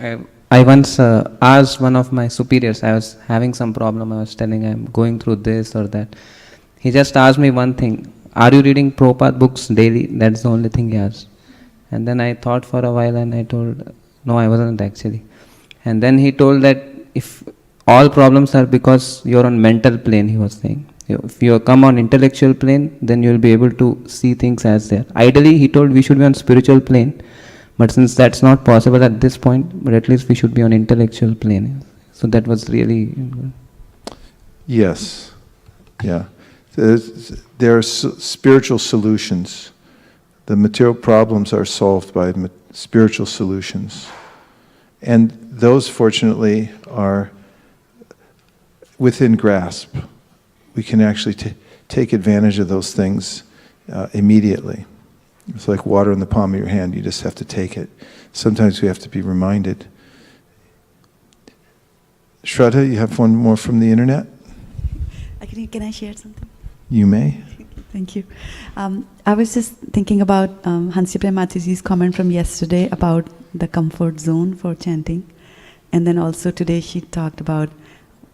I once asked one of my superiors, I was having some problem, I was telling I'm going through this or that. He just asked me one thing, are you reading Prabhupada books daily? That's the only thing he asked. And then I thought for a while and I told, no, I wasn't actually. And then he told that if all problems are because you're on mental plane, he was saying. If you come on intellectual plane, then you'll be able to see things as they are. Ideally, he told we should be on spiritual plane, but since that's not possible at this point, but at least we should be on intellectual plane. So that was really good. Yes, yeah. There are spiritual solutions. The material problems are solved by spiritual solutions. And those, fortunately, are within grasp. We can actually take advantage of those things immediately. It's like water in the palm of your hand, you just have to take it. Sometimes we have to be reminded. Shraddha, you have one more from the internet? Can I share something? You may. Thank you. I was just thinking about Hansapriya Mataji's comment from yesterday about the comfort zone for chanting. And then also today she talked about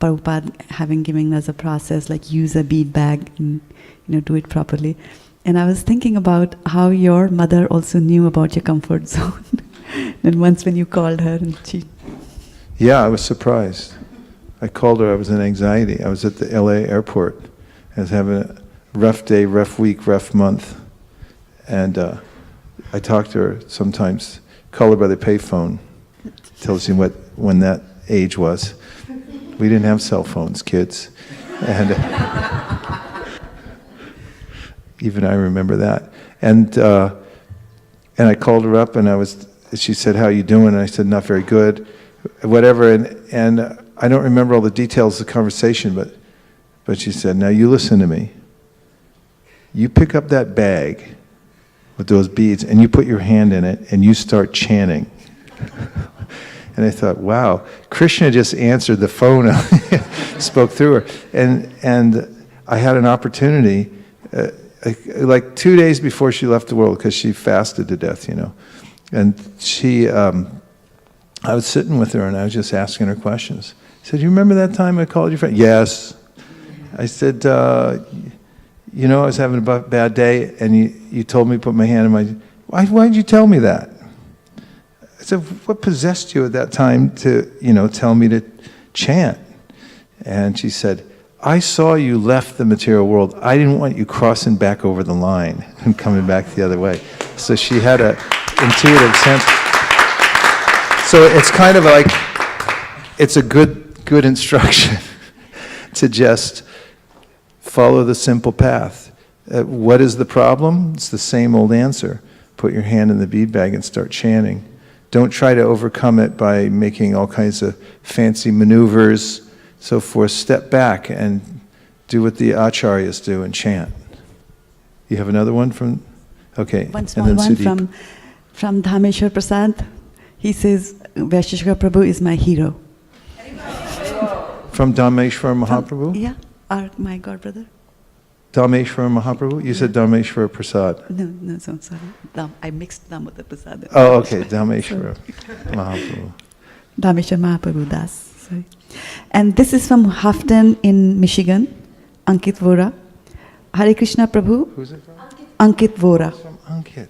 Prabhupada having given us a process like use a bead bag and do it properly. And I was thinking about how your mother also knew about your comfort zone. And once when you called her and she... Yeah, I was surprised. I called her, I was in anxiety. I was at the LA airport. I was having a rough day, rough week, rough month. And I talk to her sometimes, call her by the payphone, tells you when that age was. We didn't have cell phones, kids. And even I remember that. And I called her up and she said, how are you doing? And I said, not very good, whatever. And I don't remember all the details of the conversation, but she said, now you listen to me. You pick up that bag with those beads and you put your hand in it and you start chanting. And I thought, wow, Krishna just answered the phone, spoke through her. And I had an opportunity, like 2 days before she left the world, because she fasted to death, And I was sitting with her and I was just asking her questions. I said, you remember that time I called your friend? Yes. I said, I was having a bad day and you told me to put my hand in my... why'd you tell me that? I said, what possessed you at that time to, tell me to chant? And she said, I saw you left the material world. I didn't want you crossing back over the line and coming back the other way. So she had an intuitive sense. So it's kind of like, it's a good instruction to just follow the simple path. What is the problem? It's the same old answer. Put your hand in the bead bag and start chanting. Don't try to overcome it by making all kinds of fancy maneuvers, so forth. Step back and do what the acharyas do and chant. You have another one from? Okay. One small one from Dhameshwar Prasad. He says, Vaisesika Prabhu is my hero. From Dhameshwar Mahaprabhu? My god brother. Dhameshwar Mahaprabhu? You said Dhameshwar Prasad. No, so sorry. I mixed Damodar Prasad. Oh, okay, Dhameshwar Mahaprabhu. Dhameshwar Mahaprabhu Das. Sorry. And this is from Houghton in Michigan, Ankit Vora. Hare Krishna Prabhu. Who's it from? Ankit Vora. From Ankit.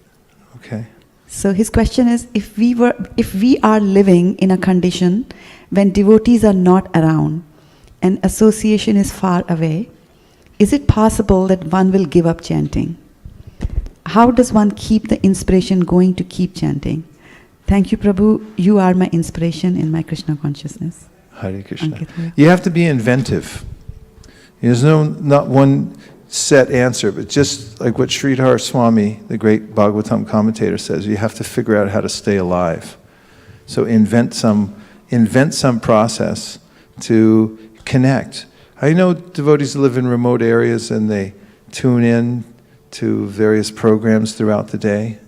Okay. So his question is, if we are living in a condition when devotees are not around and association is far away, is it possible that one will give up chanting? How does one keep the inspiration going to keep chanting? Thank you, Prabhu. You are my inspiration in my Krishna consciousness. Hare Krishna. You have to be inventive. There's not one set answer, but just like what Sridhar Swami, the great Bhagavatam commentator, says, you have to figure out how to stay alive. So invent some process to connect. I know devotees who live in remote areas and they tune in to various programs throughout the day.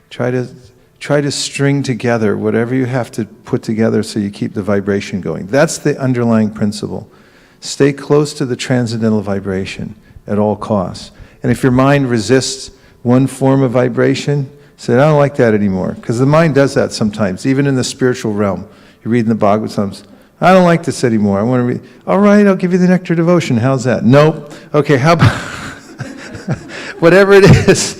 Try to string together whatever you have to put together so you keep the vibration going. That's the underlying principle. Stay close to the transcendental vibration at all costs. And if your mind resists one form of vibration, say, I don't like that anymore. Because the mind does that sometimes, even in the spiritual realm. You read in the Bhagavatams, I don't like this anymore. I want to read. All right, I'll give you the nectar devotion. How's that? Nope. Okay, how about whatever it is,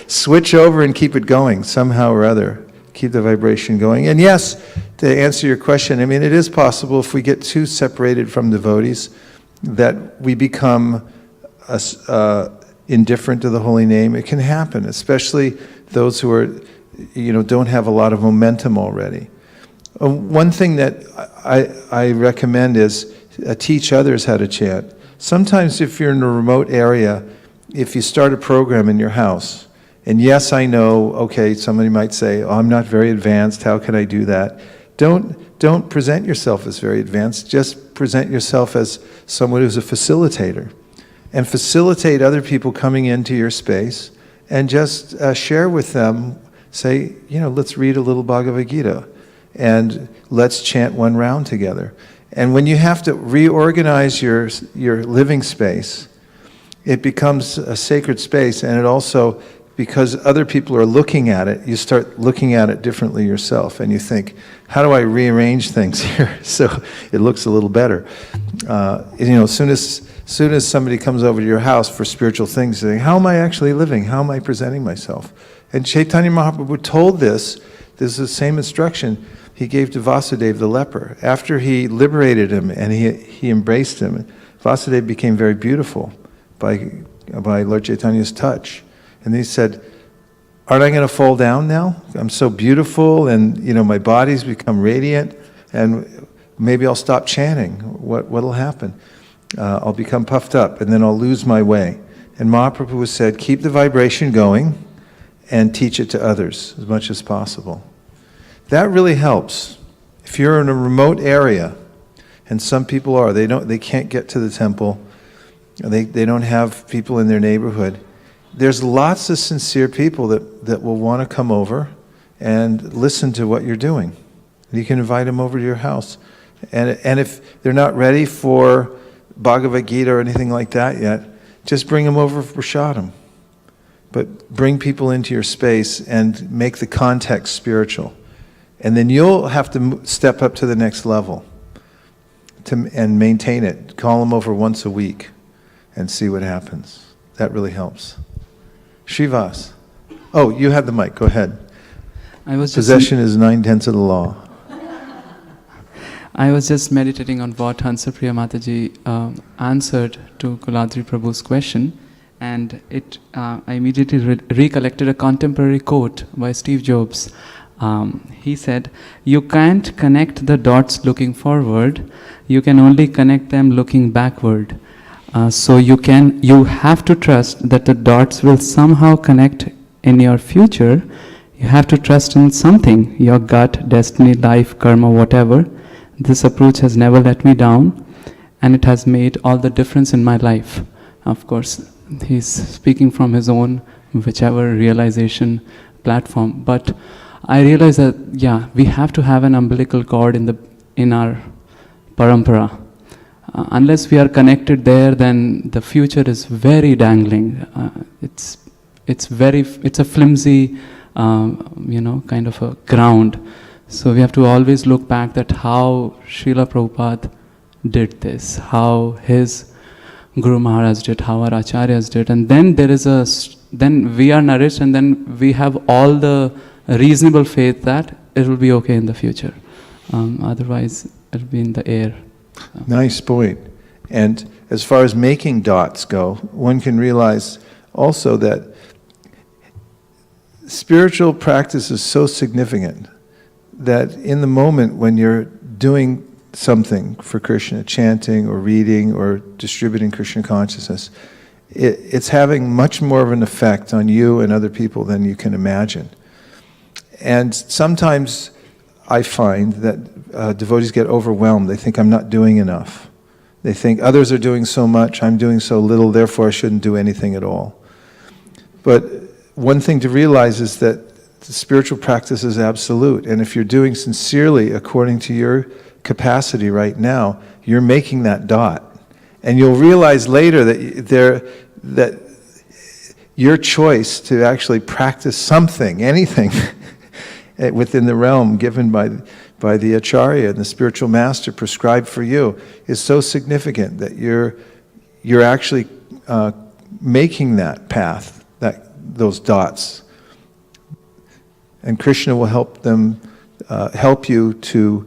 switch over and keep it going somehow or other. Keep the vibration going. And yes, to answer your question, I mean, it is possible if we get too separated from devotees that we become indifferent to the holy name. It can happen, especially those who are, don't have a lot of momentum already. One thing that I recommend is teach others how to chant. Sometimes if you're in a remote area, if you start a program in your house, and yes, I know, okay, somebody might say, oh, I'm not very advanced, how can I do that? Don't present yourself as very advanced, just present yourself as someone who's a facilitator. And facilitate other people coming into your space, and just share with them, say, let's read a little Bhagavad Gita. And let's chant one round together. And when you have to reorganize your living space, it becomes a sacred space, and it also, because other people are looking at it, you start looking at it differently yourself, and you think, how do I rearrange things here so it looks a little better? As soon as somebody comes over to your house for spiritual things, saying, how am I actually living? How am I presenting myself? And Chaitanya Mahaprabhu told this is the same instruction he gave to Vasudeva the leper. After he liberated him and he embraced him, Vasudeva became very beautiful by Lord Chaitanya's touch. And he said, aren't I going to fall down now? I'm so beautiful, and my body's become radiant, and maybe I'll stop chanting. What'll happen? I'll become puffed up, and then I'll lose my way. And Mahaprabhu said, keep the vibration going and teach it to others as much as possible. That really helps. If you're in a remote area, and some people are, they can't get to the temple, they don't have people in their neighborhood, there's lots of sincere people that will want to come over and listen to what you're doing. You can invite them over to your house. And if they're not ready for Bhagavad Gita or anything like that yet, just bring them over for prasadam. But bring people into your space and make the context spiritual. And then you'll have to step up to the next level and maintain it. Call them over once a week and see what happens. That really helps. Srivas. Oh, you had the mic. Go ahead. I was just Possession is 9/10 of the law. I was just meditating on what Hansapriya Mataji answered to Kuladri Prabhu's question, and I immediately recollected a contemporary quote by Steve Jobs. He said, "You can't connect the dots looking forward, you can only connect them looking backward. So you have to trust that the dots will somehow connect in your future. You have to trust in something, your gut, destiny, life, karma, whatever. This approach has never let me down, and it has made all the difference in my life." Of course, he's speaking from his own, whichever realization platform. But I realize that, we have to have an umbilical cord in our parampara. Unless we are connected there, then the future is very dangling. It's a flimsy, kind of a ground. So we have to always look back at how Srila Prabhupada did this, how his Guru Maharaj did, how our Acharyas did, and then then we are nourished, and then we have all the reasonable faith that it will be okay in the future. Otherwise, it will be in the air. So. Nice point. And as far as making dots go, one can realize also that spiritual practice is so significant that in the moment when you're doing something for Krishna, chanting or reading or distributing Krishna consciousness, it's having much more of an effect on you and other people than you can imagine. And sometimes I find that devotees get overwhelmed. They think, I'm not doing enough. They think others are doing so much, I'm doing so little, therefore I shouldn't do anything at all. But one thing to realize is that the spiritual practice is absolute, and if you're doing sincerely according to your capacity right now, you're making that dot. And you'll realize later that your choice to actually practice something, anything, within the realm given by the Acharya and the spiritual master prescribed for you is so significant that you're actually making that path, those dots. And Krishna will help you to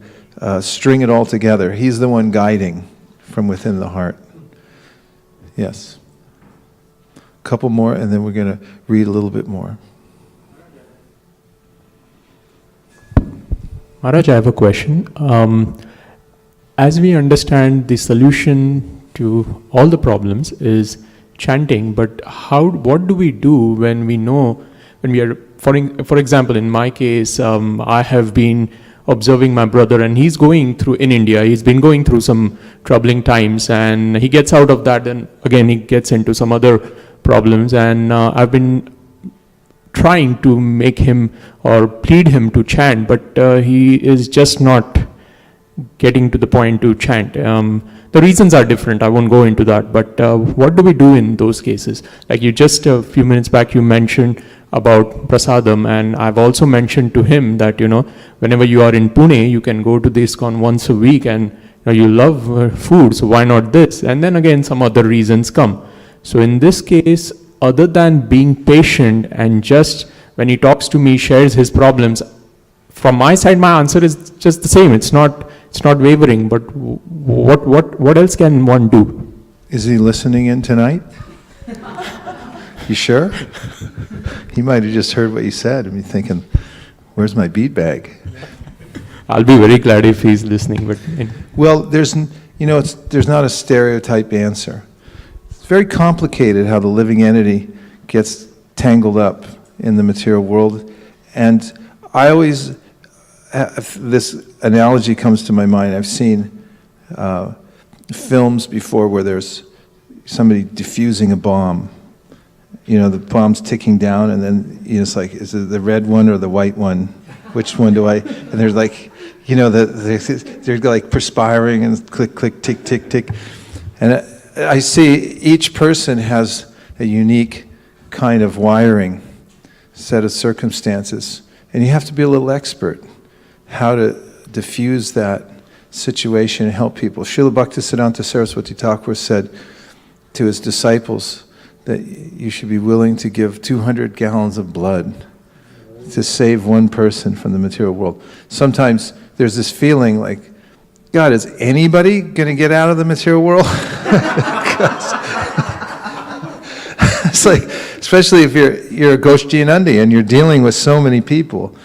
string it all together. He's the one guiding from within the heart. Yes. A couple more, and then we're going to read a little bit more. Maharaj, I have a question. As we understand, the solution to all the problems is chanting, but what do we do when we know, when we are, for example, in my case, I have been observing my brother, and he's going through, in India, he's been going through some troubling times, and he gets out of that, and again he gets into some other problems, and I've been trying to make him or plead him to chant, but he is just not getting to the point to chant. The reasons are different, I won't go into that, but what do we do in those cases? Like you just a few minutes back you mentioned about prasadam, and I've also mentioned to him that, whenever you are in Pune, you can go to the ISKCON once a week, and you love food, so why not this? And then again some other reasons come. So in this case, other than being patient and just when he talks to me, shares his problems, from my side my answer is just the same. It's not wavering, but what else can one do? Is he listening in tonight? You sure? He might have just heard what you said and be thinking, where's my bead bag? I'll be very glad if he's listening. But well, there's not a stereotype answer. It's very complicated how the living entity gets tangled up in the material world. And I always, this analogy comes to my mind. I've seen films before where there's somebody diffusing a bomb. The bomb's ticking down, and then it's like, is it the red one or the white one? Which one do I? And there's like, they're like perspiring and click, click, tick, tick, tick. And I see each person has a unique kind of wiring, set of circumstances, and you have to be a little expert how to diffuse that situation and help people. Srila Bhaktisiddhanta Saraswati Thakur said to his disciples that you should be willing to give 200 gallons of blood to save one person from the material world. Sometimes there's this feeling like, God, is anybody going to get out of the material world? It's like, especially if you're a Goshtianandi and you're dealing with so many people,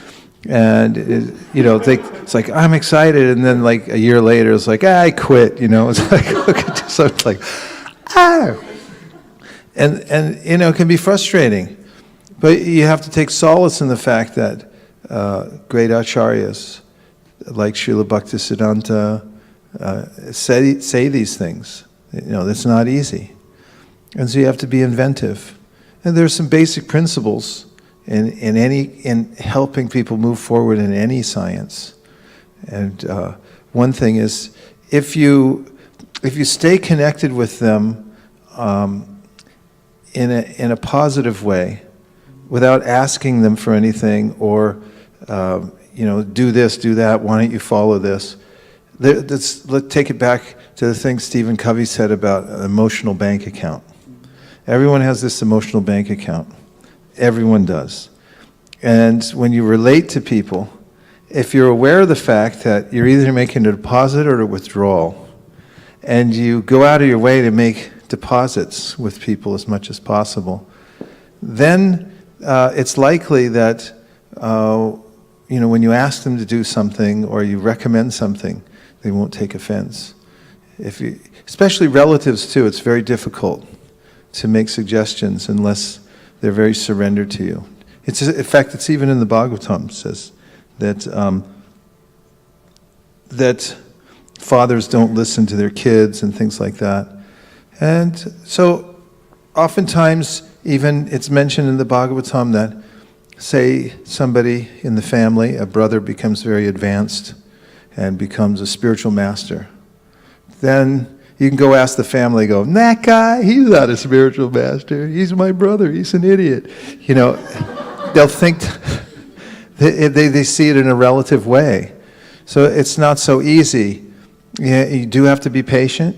and it's like, I'm excited, and then like a year later, it's like, I quit. It's like, look at so it's like, and it can be frustrating, but you have to take solace in the fact that great acharyas like Srila Bhaktisiddhanta say these things. That's not easy. And so you have to be inventive. And there's some basic principles in helping people move forward in any science. And one thing is, if you stay connected with them in a positive way, without asking them for anything, or do this, do that, why don't you follow this? Let's take it back to the thing Stephen Covey said about an emotional bank account. Everyone has this emotional bank account. Everyone does. And when you relate to people, if you're aware of the fact that you're either making a deposit or a withdrawal, and you go out of your way to make deposits with people as much as possible, then it's likely that when you ask them to do something or you recommend something, they won't take offense. Especially relatives too, it's very difficult to make suggestions unless they're very surrendered to you. In fact, it's even in the Bhagavatam, it says that fathers don't listen to their kids and things like that. And so oftentimes, even it's mentioned in the Bhagavatam that, say somebody in the family, a brother becomes very advanced and becomes a spiritual master. Then you can go ask the family, that guy, he's not a spiritual master. He's my brother, he's an idiot. They'll think, they see it in a relative way. So it's not so easy. You do have to be patient.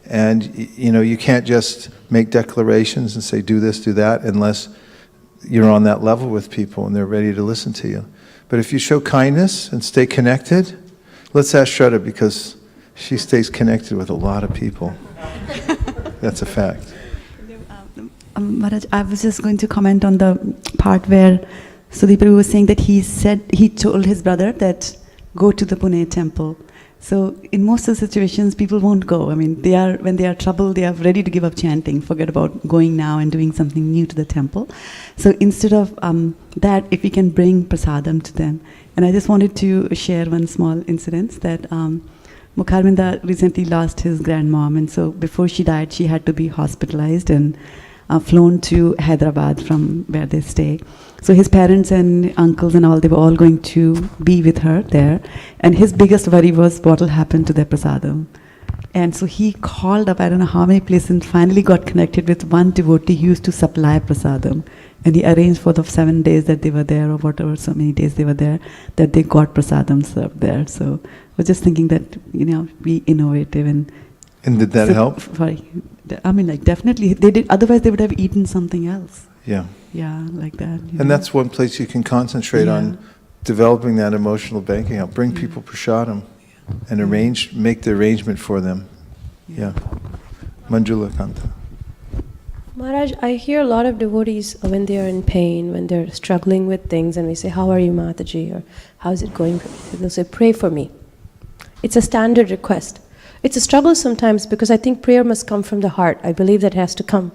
And you can't just make declarations and say, do this, do that, unless you're on that level with people and they're ready to listen to you. But if you show kindness and stay connected, let's ask Shraddha, because she stays connected with a lot of people. That's a fact. Maharaj, I was just going to comment on the part where Sudhi Prabhu was saying that he told his brother that go to the Pune temple. So in most of the situations, people won't go. When they are troubled, they are ready to give up chanting, forget about going now and doing something new to the temple. So instead of that, if we can bring prasadam to them. And I just wanted to share one small incident that Mukharvinda recently lost his grandmom, and so before she died, she had to be hospitalized and flown to Hyderabad from where they stay. So his parents and uncles and all, they were all going to be with her there. And his biggest worry was what will happen to their prasadam. And so he called up, I don't know how many places, and finally got connected with one devotee who used to supply prasadam. And he arranged for the 7 days that they were there, or whatever, so many days they were there, that they got prasadam served there. So I was just thinking that, be innovative and did that help? Definitely. They did. Otherwise, they would have eaten something else. Yeah. Yeah, like that. And that's one place you can concentrate on developing that emotional bank account. Bring people prasadam and make the arrangement for them. Yeah. Manjula Kanta. Maharaj, I hear a lot of devotees when they are in pain, when they're struggling with things, and we say, how are you, Mataji? Or how's it going? They'll say, pray for me. It's a standard request. It's a struggle sometimes because I think prayer must come from the heart. I believe that it has to come.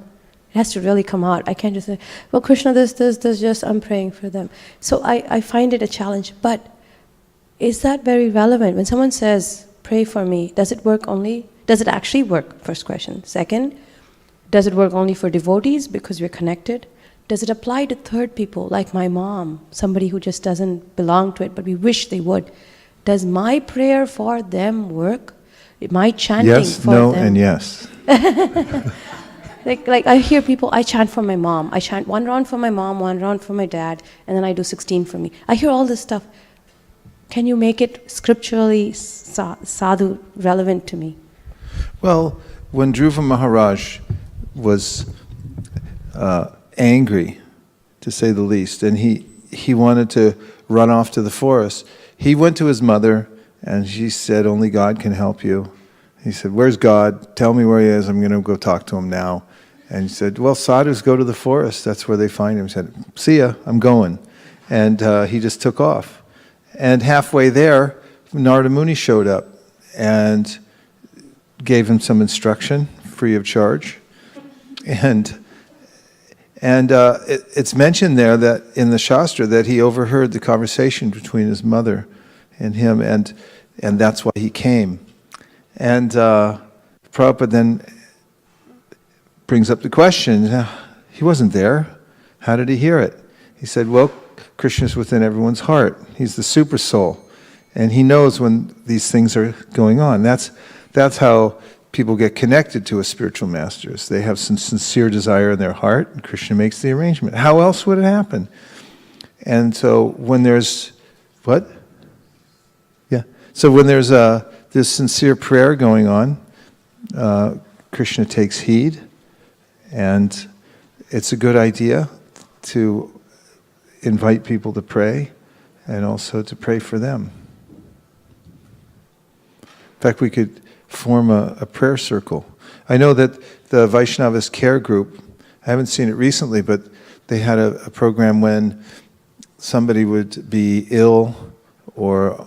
It has to really come out. I can't just say, well, Krishna, this, just I'm praying for them. So I find it a challenge. But is that very relevant? When someone says, pray for me, does it work only? Does it actually work? First question. Second, does it work only for devotees because we're connected? Does it apply to third people, like my mom, somebody who just doesn't belong to it, but we wish they would? Does my prayer for them work? My chanting for them? Yes, no, and yes. Like I hear people, I chant for my mom. I chant 1 round for my mom, 1 round for my dad, and then I do 16 for me. I hear all this stuff. Can you make it scripturally sadhu relevant to me? Well, when Dhruva Maharaj was angry, to say the least, and he wanted to run off to the forest. He went to his mother, and she said, "Only God can help you." He said, "Where's God? Tell me where he is. I'm going to go talk to him now." And he said, "Well, sadhus go to the forest. That's where they find him." He said, "See ya, I'm going." And he just took off. And halfway there, Narada Muni showed up and gave him some instruction, free of charge. And it's mentioned there that in the Shastra that he overheard the conversation between his mother and him, and that's why he came. And Prabhupada then brings up the question, he wasn't there. How did he hear it? He said, well, Krishna's within everyone's heart. He's the super soul. And he knows when these things are going on. That's how people get connected to a spiritual master. They have some sincere desire in their heart, and Krishna makes the arrangement. How else would it happen? And so when there's, what? Yeah. So when there's this sincere prayer going on, Krishna takes heed, and it's a good idea to invite people to pray and also to pray for them. In fact, we could form a prayer circle. I know that the Vaishnavas Care Group, I haven't seen it recently, but they had a program when somebody would be ill or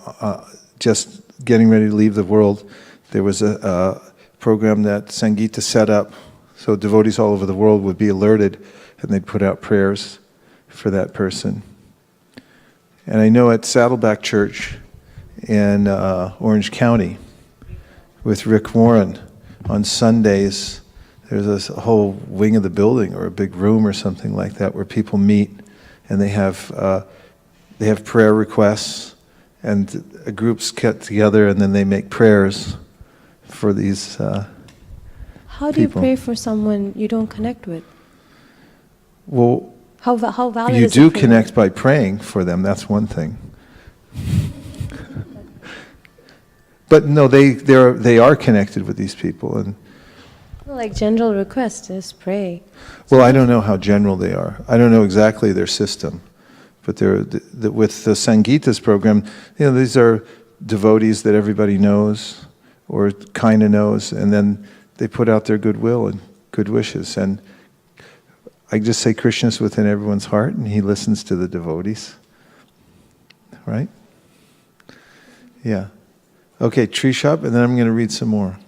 just getting ready to leave the world. There was a program that Sangeeta set up, so devotees all over the world would be alerted, and they'd put out prayers for that person. And I know at Saddleback Church in Orange County, with Rick Warren, on Sundays, there's a whole wing of the building or a big room or something like that where people meet, and they have prayer requests, and groups get together and then they make prayers for these How do you people. pray for someone you don't connect with? Well, How valid you is do it for connect by praying for them, that's one thing. But no, they are connected with these people, and Like general request is pray. well, I don't know how general they are. I don't know exactly their system, but they're with the Sangeeta's program. These are devotees that everybody knows or kind of knows, and then they put out their goodwill and good wishes. And I just say Krishna's within everyone's heart, and he listens to the devotees, right? Yeah. Okay, tree shop, and then I'm going to read some more.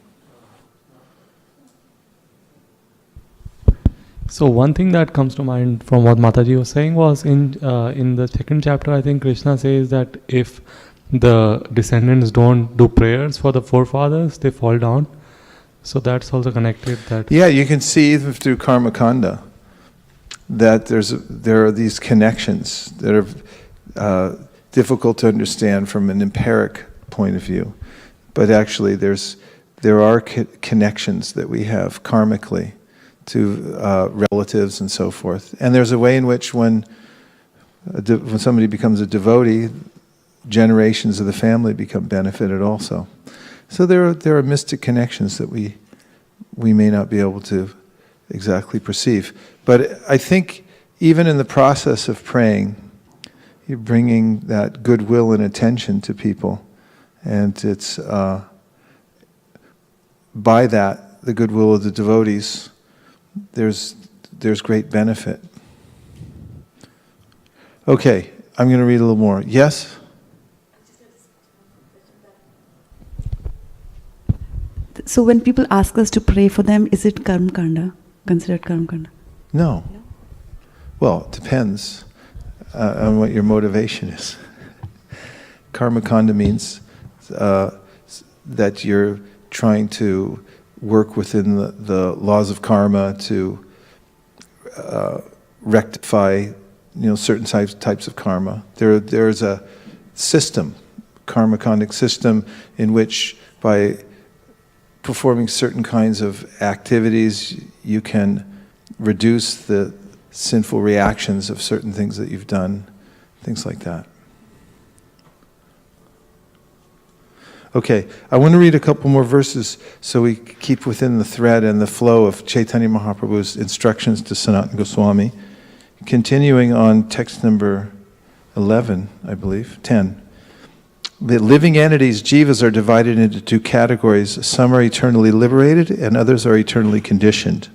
So one thing that comes to mind from what Mataji was saying was in the second chapter, I think Krishna says that if the descendants don't do prayers for the forefathers, they fall down. So that's also connected. Yeah, you can see even through Karma Kanda that there are these connections that are difficult to understand from an empiric point of view. But actually there are connections that we have karmically to relatives and so forth. And there's a way in which when somebody becomes a devotee, generations of the family become benefited also. So there are mystic connections that we may not be able to exactly perceive. But I think even in the process of praying, you're bringing that goodwill and attention to people. And it's by that, the goodwill of the devotees, there's great benefit. Okay, I'm going to read a little more. Yes? So when people ask us to pray for them, is it karma kanda? Considered karma kanda? No. Well, it depends on what your motivation is. Karma kanda means that you're trying to work within the laws of karma to rectify, certain types of karma. There's a system, karma kandic system, in which by performing certain kinds of activities, you can reduce the sinful reactions of certain things that you've done, things like that. Okay, I want to read a couple more verses so we keep within the thread and the flow of Chaitanya Mahaprabhu's instructions to Sanatana Goswami. Continuing on text number 11, I believe, 10. The living entities, jivas, are divided into two categories. Some are eternally liberated and others are eternally conditioned.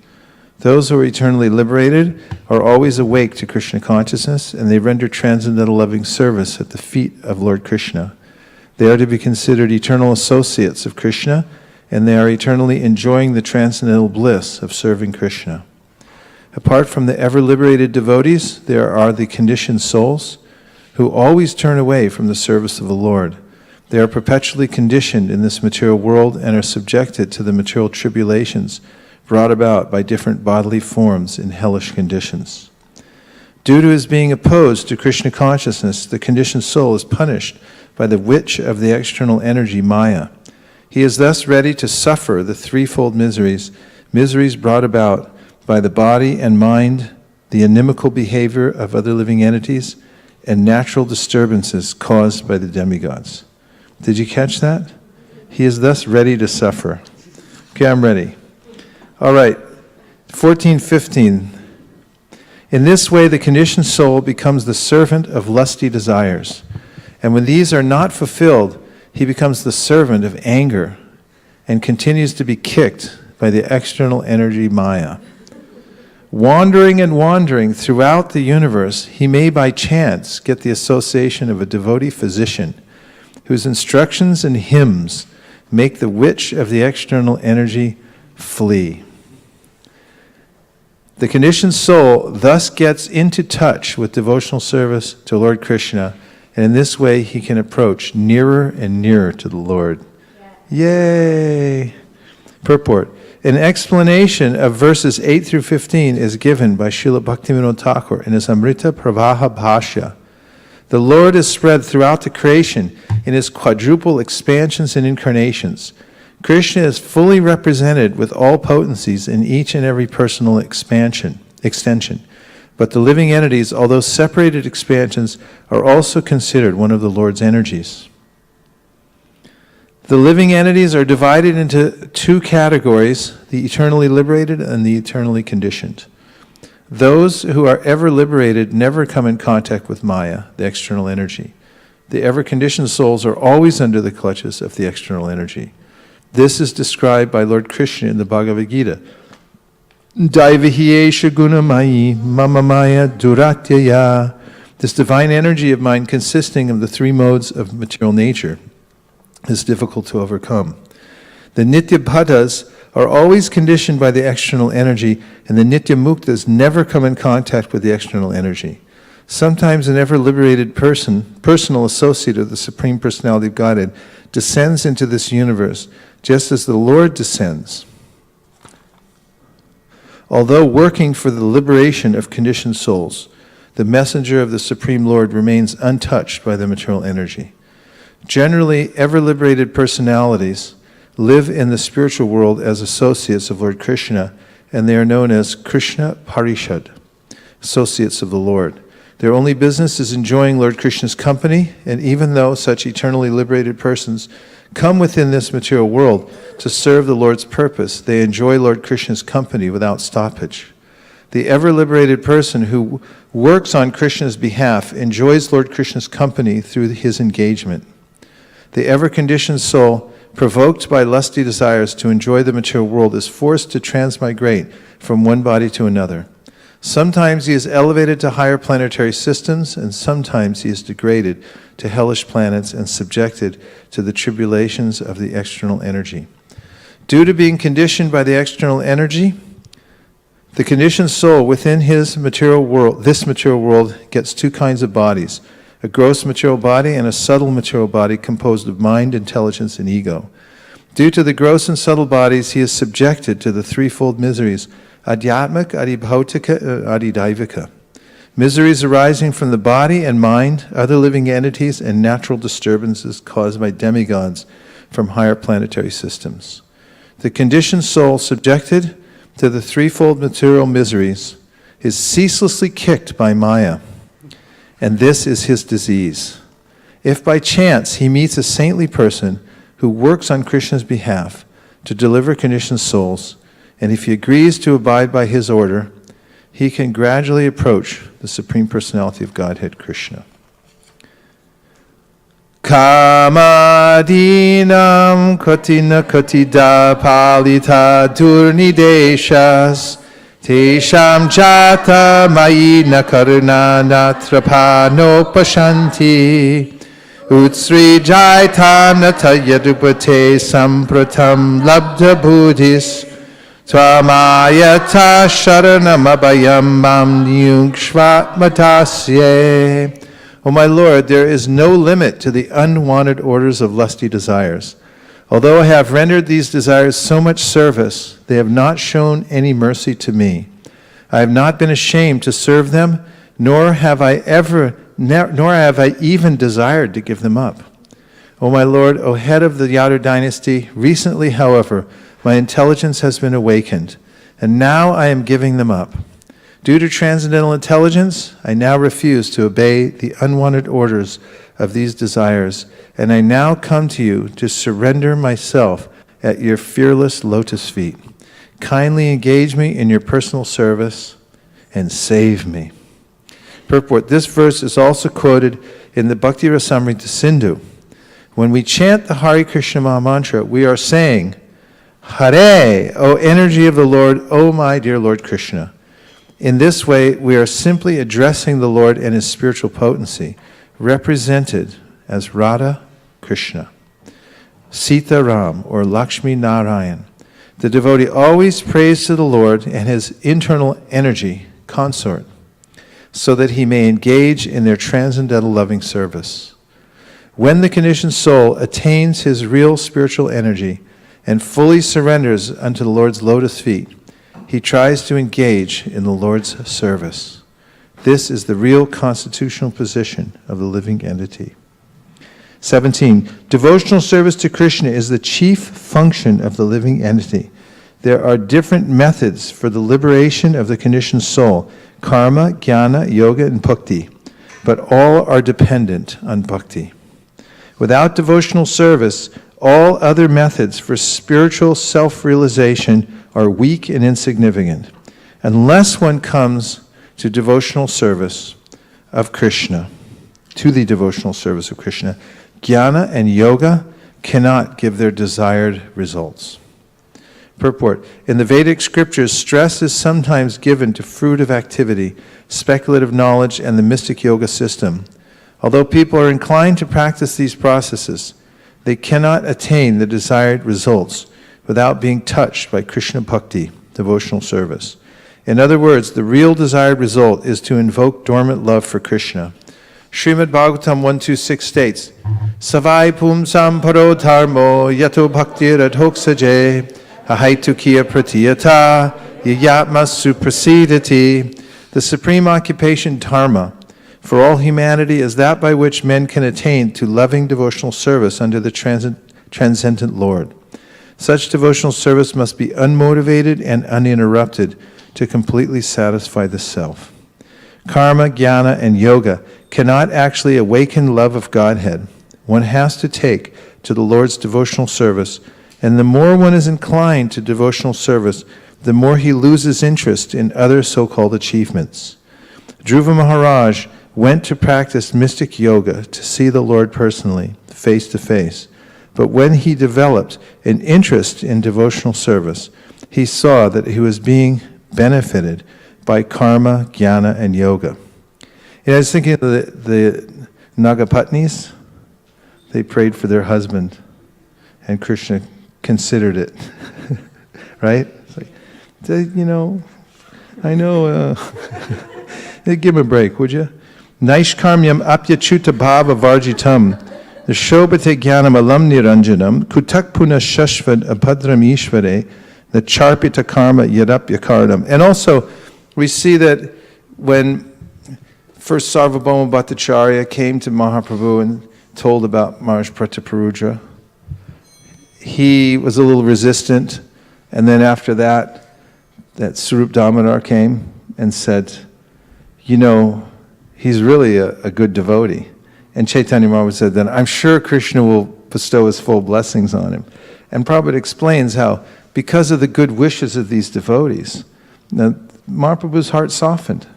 Those who are eternally liberated are always awake to Krishna consciousness, and they render transcendental loving service at the feet of Lord Krishna. They are to be considered eternal associates of Krishna, and they are eternally enjoying the transcendental bliss of serving Krishna. Apart from the ever-liberated devotees, there are the conditioned souls who always turn away from the service of the Lord. They are perpetually conditioned in this material world and are subjected to the material tribulations brought about by different bodily forms in hellish conditions. Due to his being opposed to Krishna consciousness, the conditioned soul is punished by the witch of the external energy, Maya. He is thus ready to suffer the threefold miseries brought about by the body and mind, the inimical behavior of other living entities, and natural disturbances caused by the demigods. Did you catch that? He is thus ready to suffer. Okay, I'm ready. All right, 14:15. In this way, the conditioned soul becomes the servant of lusty desires. And when these are not fulfilled, he becomes the servant of anger and continues to be kicked by the external energy Maya. Wandering and wandering throughout the universe, he may by chance get the association of a devotee physician whose instructions and hymns make the witch of the external energy flee. The conditioned soul thus gets into touch with devotional service to Lord Krishna, and in this way he can approach nearer and nearer to the Lord. Yay! Purport. An explanation of verses 8 through 15 is given by Srila Bhaktivinoda Thakur in his Amrita Pravaha Bhashya. The Lord is spread throughout the creation in his quadruple expansions and incarnations. Krishna is fully represented with all potencies in each and every personal extension. But the living entities, although separated expansions, are also considered one of the Lord's energies. The living entities are divided into two categories, the eternally liberated and the eternally conditioned. Those who are ever liberated never come in contact with Maya, the external energy. The ever conditioned souls are always under the clutches of the external energy. This is described by Lord Krishna in the Bhagavad Gita. Daivihiye shagunamayi mama maya duratyaya. This divine energy of mine, consisting of the three modes of material nature, is difficult to overcome. The Nitya Bhattas are always conditioned by the external energy, and the Nitya Muktas never come in contact with the external energy. Sometimes an ever-liberated personal associate of the Supreme Personality of Godhead, descends into this universe, just as the Lord descends. Although working for the liberation of conditioned souls, the messenger of the Supreme Lord remains untouched by the material energy. Generally, ever-liberated personalities live in the spiritual world as associates of Lord Krishna, and they are known as Krishna Parishad, associates of the Lord. Their only business is enjoying Lord Krishna's company, and even though such eternally liberated persons come within this material world to serve the Lord's purpose, they enjoy Lord Krishna's company without stoppage. The ever-liberated person who works on Krishna's behalf enjoys Lord Krishna's company through his engagement. The ever-conditioned soul, provoked by lusty desires to enjoy the material world, is forced to transmigrate from one body to another. Sometimes he is elevated to higher planetary systems, and sometimes he is degraded to hellish planets and subjected to the tribulations of the external energy. Due to being conditioned by the external energy, the conditioned soul within this material world gets two kinds of bodies, a gross material body and a subtle material body composed of mind, intelligence, and ego. Due to the gross and subtle bodies, he is subjected to the threefold miseries, Adhyatmik, Adibhautika, Adidaivika. Miseries arising from the body and mind, other living entities, and natural disturbances caused by demigods from higher planetary systems. The conditioned soul subjected to the threefold material miseries is ceaselessly kicked by Maya, and this is his disease. If by chance he meets a saintly person who works on Krishna's behalf to deliver conditioned souls, and if he agrees to abide by his order, he can gradually approach the Supreme Personality of Godhead, Krishna. Kamadinam kotina kotida palita durnideshas tesham jata mayina karuna natrapa nopashanti utsri jaitanata yadupate sampratam labda buddhis Tvamayata sharanamabayam mam nyungshvat matasye. O my Lord, there is no limit to the unwanted orders of lusty desires. Although I have rendered these desires so much service, they have not shown any mercy to me. I have not been ashamed to serve them, nor have I even desired to give them up. O my Lord, O head of the Yadu dynasty, recently, however, my intelligence has been awakened, and now I am giving them up. Due to transcendental intelligence, I now refuse to obey the unwanted orders of these desires, and I now come to you to surrender myself at your fearless lotus feet. Kindly engage me in your personal service and save me. Purport: this verse is also quoted in the Bhakti Rasamrita Sindhu. When we chant the Hare Krishna Maha Mantra, we are saying, Hare, O energy of the Lord, O my dear Lord Krishna. In this way, we are simply addressing the Lord and his spiritual potency, represented as Radha Krishna, Sita Ram, or Lakshmi Narayan. The devotee always prays to the Lord and his internal energy consort, so that he may engage in their transcendental loving service. When the conditioned soul attains his real spiritual energy and fully surrenders unto the Lord's lotus feet, he tries to engage in the Lord's service. This is the real constitutional position of the living entity. 17. Devotional service to Krishna is the chief function of the living entity. There are different methods for the liberation of the conditioned soul: karma, jnana, yoga, and bhakti, but all are dependent on bhakti. Without devotional service, all other methods for spiritual self-realization are weak and insignificant, unless one comes to devotional service of Krishna, to the devotional service of Krishna. Jnana and yoga cannot give their desired results. Purport: in the Vedic scriptures, stress is sometimes given to fruitive activity, speculative knowledge, and the mystic yoga system. Although people are inclined to practice these processes, they cannot attain the desired results without being touched by Krishna Bhakti, devotional service. In other words, the real desired result is to invoke dormant love for Krishna. Srimad Bhagavatam 126 states, Savai pumsam paro dharmo yato bhakti radhoksaje ahaitukiya pratiyata yayatma suprasidati. The supreme occupation dharma for all humanity is that by which men can attain to loving devotional service under the transcendent Lord. Such devotional service must be unmotivated and uninterrupted to completely satisfy the self. Karma, jnana, and yoga cannot actually awaken love of Godhead. One has to take to the Lord's devotional service, and the more one is inclined to devotional service, the more he loses interest in other so-called achievements. Dhruva Maharaj went to practice mystic yoga to see the Lord personally, face to face. But when he developed an interest in devotional service, he saw that he was being benefited by karma, jnana, and yoga. I was thinking of the Nagapatnis. They prayed for their husband, and Krishna considered it. Right? It's like, I know. Give him a break, would you? Naishkarmyam apyachuta bhava varjitam shobhate jnanam alam niranjanam kutak puna shashvad abhadram ishvare the charpita karma yadapyakarnam. And also, we see that when first Sarvabhauma Bhattacharya came to Mahaprabhu and told about Maharaj Prataparudra, he was a little resistant, and then after that Sarup Damodar came and said, he's really a good devotee. And Chaitanya Mahaprabhu said, then I'm sure Krishna will bestow his full blessings on him. And Prabhupada explains how, because of the good wishes of these devotees, now, Mahaprabhu's heart softened.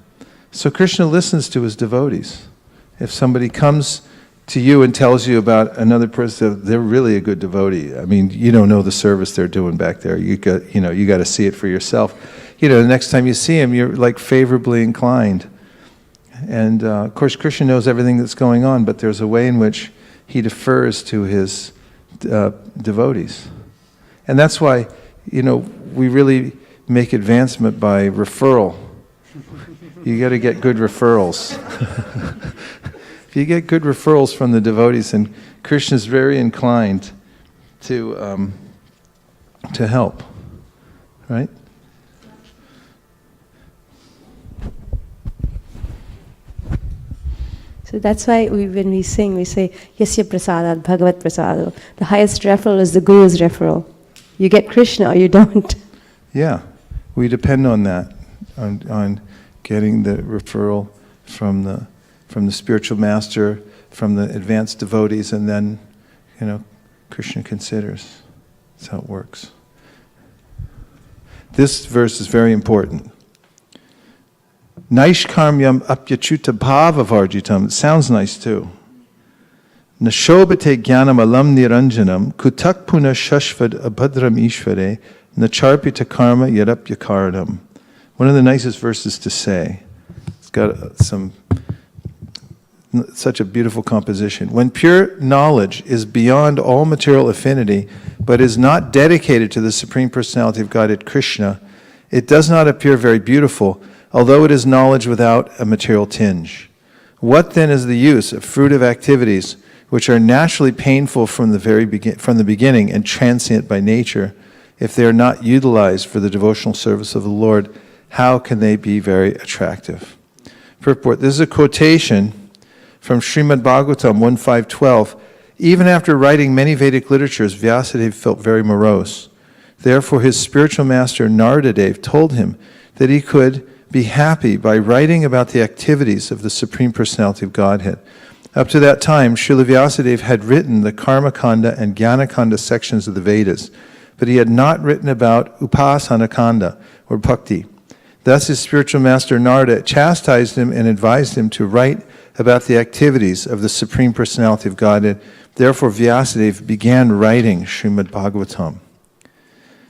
So Krishna listens to his devotees. If somebody comes to you and tells you about another person, they're really a good devotee. I mean, you don't know the service they're doing back there. You got to see it for yourself. The next time you see him, you're like favorably inclined. And of course, Krishna knows everything that's going on, but there's a way in which he defers to his devotees. And that's why, we really make advancement by referral. You got to get good referrals. If you get good referrals from the devotees, then Krishna's very inclined to help, right? So that's why when we sing, we say, Yasya prasadat bhagavat prasado. The highest referral is the Guru's referral. You get Krishna or you don't. Yeah, we depend on that, on getting the referral from the spiritual master, from the advanced devotees, and then, Krishna considers. That's how it works. This verse is very important. Naishkarmyam apyachuta bhavavarjitam. It sounds nice too. Nashobate jnanam alam niranjanam kutak puna shashvad abhadram ishvare nacharpita karma yadapyakaranam. One of the nicest verses to say. It's got such a beautiful composition. When pure knowledge is beyond all material affinity, but is not dedicated to the Supreme Personality of Godhead Krishna, it does not appear very beautiful, although it is knowledge without a material tinge. What then is the use of fruitive activities which are naturally painful from the beginning and transient by nature, if they are not utilized for the devotional service of the Lord? How can they be very attractive? Purport. This is a quotation from Srimad Bhagavatam 1.5.12. Even after writing many Vedic literatures, Vyasadeva felt very morose. Therefore, his spiritual master Naradadev told him that he could be happy by writing about the activities of the Supreme Personality of Godhead. Up to that time, Srila Vyasadeva had written the Karma Kanda and Jnana Kanda sections of the Vedas, but he had not written about Upasana Kanda, or Bhakti. Thus his spiritual master Narada chastised him and advised him to write about the activities of the Supreme Personality of Godhead. Therefore Vyasadeva began writing Srimad Bhagavatam.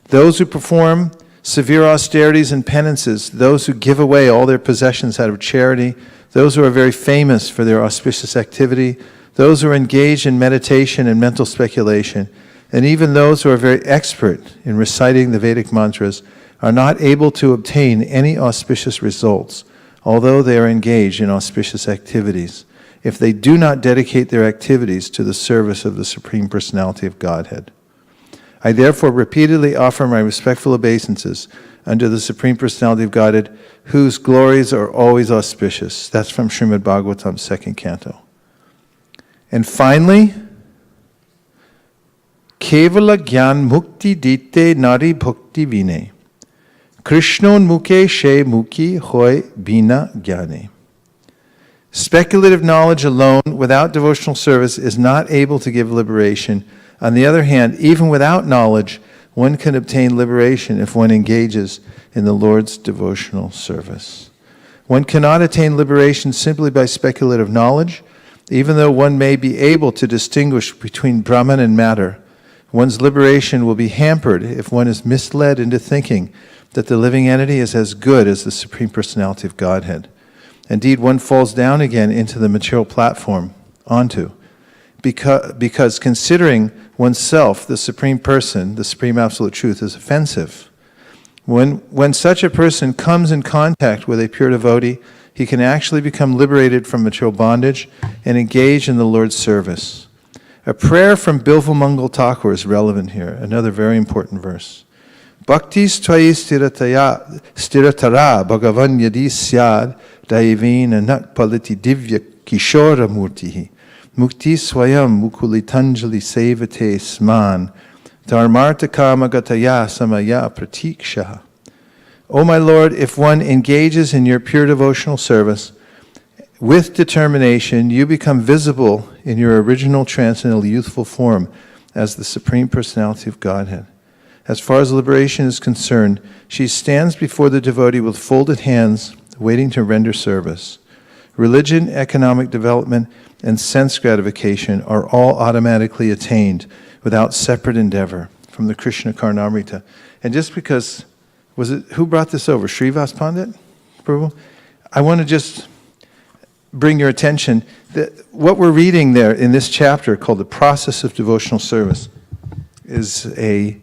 Those who perform severe austerities and penances, those who give away all their possessions out of charity, those who are very famous for their auspicious activity, those who are engaged in meditation and mental speculation, and even those who are very expert in reciting the Vedic mantras, are not able to obtain any auspicious results, although they are engaged in auspicious activities, if they do not dedicate their activities to the service of the Supreme Personality of Godhead. I therefore repeatedly offer my respectful obeisances unto the Supreme Personality of Godhead, whose glories are always auspicious. That's from Srimad Bhagavatam, 2nd Canto. And finally, Kevala Gyan Mukti Dite Nari Bhakti Vine. Krishnon Muke She Muki Hoy Bina Gyane. Speculative knowledge alone without devotional service is not able to give liberation. On the other hand, even without knowledge, one can obtain liberation if one engages in the Lord's devotional service. One cannot attain liberation simply by speculative knowledge, even though one may be able to distinguish between Brahman and matter. One's liberation will be hampered if one is misled into thinking that the living entity is as good as the Supreme Personality of Godhead. Indeed, one falls down again into the material platform, because considering oneself the Supreme Person, the Supreme Absolute Truth, is offensive. When such a person comes in contact with a pure devotee, he can actually become liberated from material bondage and engage in the Lord's service. A prayer from Bilvamangal Thakur is relevant here, another very important verse. Bhaktis tvai stiratara bhagavan yadi syad daivena nakpaliti divya kishora murtihi mukti swayam mukulitanjali sevate sman dharmarta kama gataya samaya pratiksha. O my Lord, if one engages in your pure devotional service with determination, you become visible in your original transcendental youthful form as the Supreme Personality of Godhead. As far as liberation is concerned, she stands before the devotee with folded hands, waiting to render service. Religion, economic development, and sense gratification are all automatically attained without separate endeavor from the Krishna Karnamrita. And just because, who brought this over? Srivas Pandit? Prabhu? I want to just bring your attention that what we're reading there in this chapter called The Process of Devotional Service is a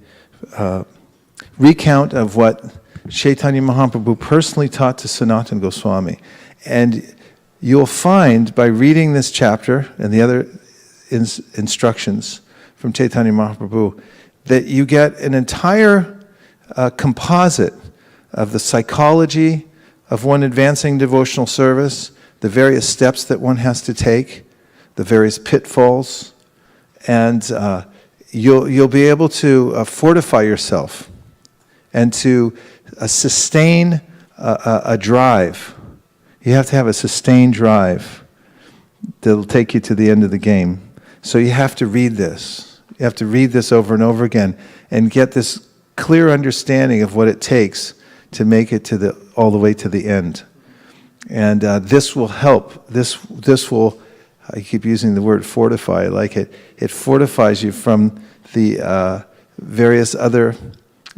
recount of what Chaitanya Mahaprabhu personally taught to Sanatana Goswami. And you'll find by reading this chapter and the other instructions from Chaitanya Mahaprabhu that you get an entire composite of the psychology of one advancing devotional service, the various steps that one has to take, the various pitfalls, and you'll be able to fortify yourself and to sustain a drive. You have to have a sustained drive that'll take you to the end of the game. So you have to read this. You have to read this over and over again and get this clear understanding of what it takes to make it to all the way to the end. And this will help. This will, I keep using the word fortify, I like it. It fortifies you from the various other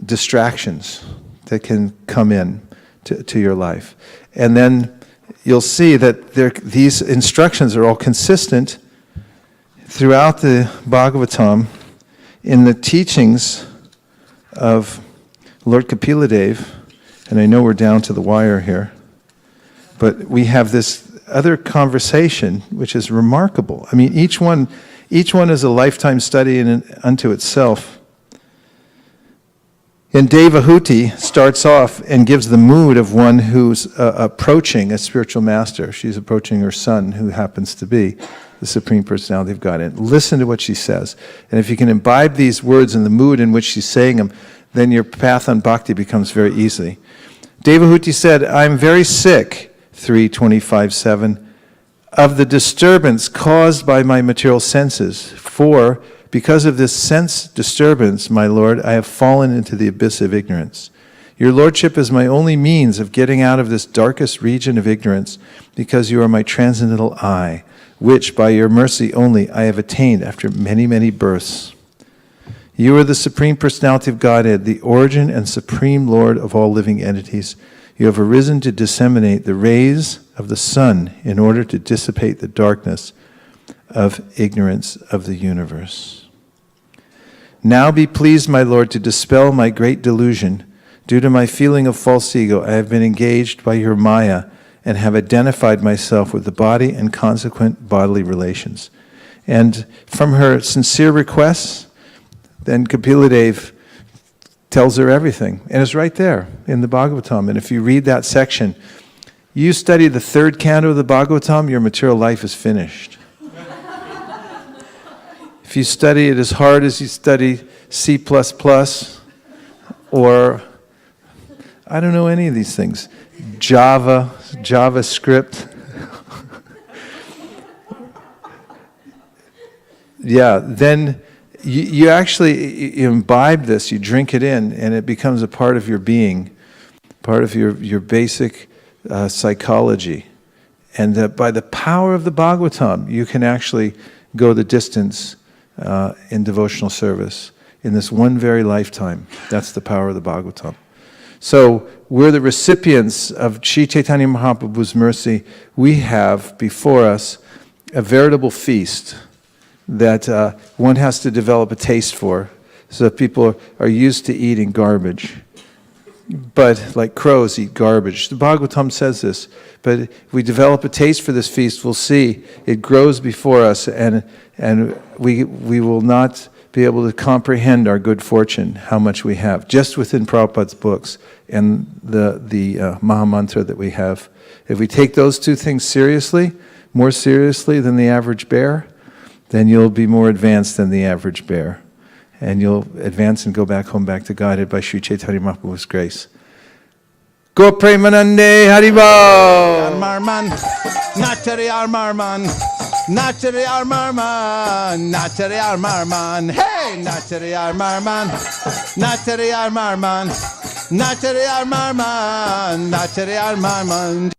distractions that can come in to your life. And then you'll see that these instructions are all consistent throughout the Bhagavatam in the teachings of Lord Kapiladev. And I know we're down to the wire here, but we have this other conversation which is remarkable. I mean, each one is a lifetime study unto itself. And Devahuti starts off and gives the mood of one who's approaching a spiritual master. She's approaching her son, who happens to be the Supreme Personality of Godhead. Listen to what she says. And if you can imbibe these words in the mood in which she's saying them, then your path on bhakti becomes very easy. Devahuti said, I'm very sick, 3:25:7, of the disturbance caused by my material senses. For because of this sense disturbance, my Lord, I have fallen into the abyss of ignorance. Your Lordship is my only means of getting out of this darkest region of ignorance, because you are my transcendental eye, which by your mercy only I have attained after many, many births. You are the Supreme Personality of Godhead, the origin and supreme Lord of all living entities. You have arisen to disseminate the rays of the sun in order to dissipate the darkness of ignorance of the universe. Now be pleased, my Lord, to dispel my great delusion. Due to my feeling of false ego, I have been engaged by your Maya and have identified myself with the body and consequent bodily relations. And from her sincere requests, then Kapiladev tells her everything. And it's right there in the Bhagavatam. And if you read that section, you study the third canto of the Bhagavatam, your material life is finished. If you study it as hard as you study C++ or, I don't know any of these things, JavaScript, yeah, then you actually imbibe this, you drink it in, and it becomes a part of your being, part of your basic psychology. And by the power of the Bhagavatam, you can actually go the distance in devotional service in this one very lifetime. That's the power of the Bhagavatam. So we're the recipients of Sri Chaitanya Mahaprabhu's mercy. We have before us a veritable feast that one has to develop a taste for. So people are used to eating garbage. But like crows eat garbage. The Bhagavatam says this. But if we develop a taste for this feast, we'll see it grows before us, and we will not be able to comprehend our good fortune, how much we have, just within Prabhupada's books and the Mahamantra that we have. If we take those two things seriously, more seriously than the average bear, then you'll be more advanced than the average bear. And you'll advance and go back home, back to Godhead by Sri Chaitanya Mahaprabhu's grace. Go Premanande Haribo. Armarman, Nachari Armarman, Nachari Armarman, Nachari Armarman, hey, Nachari Armarman, Nachari Armarman, Nachari Armarman, Nachari Armarman.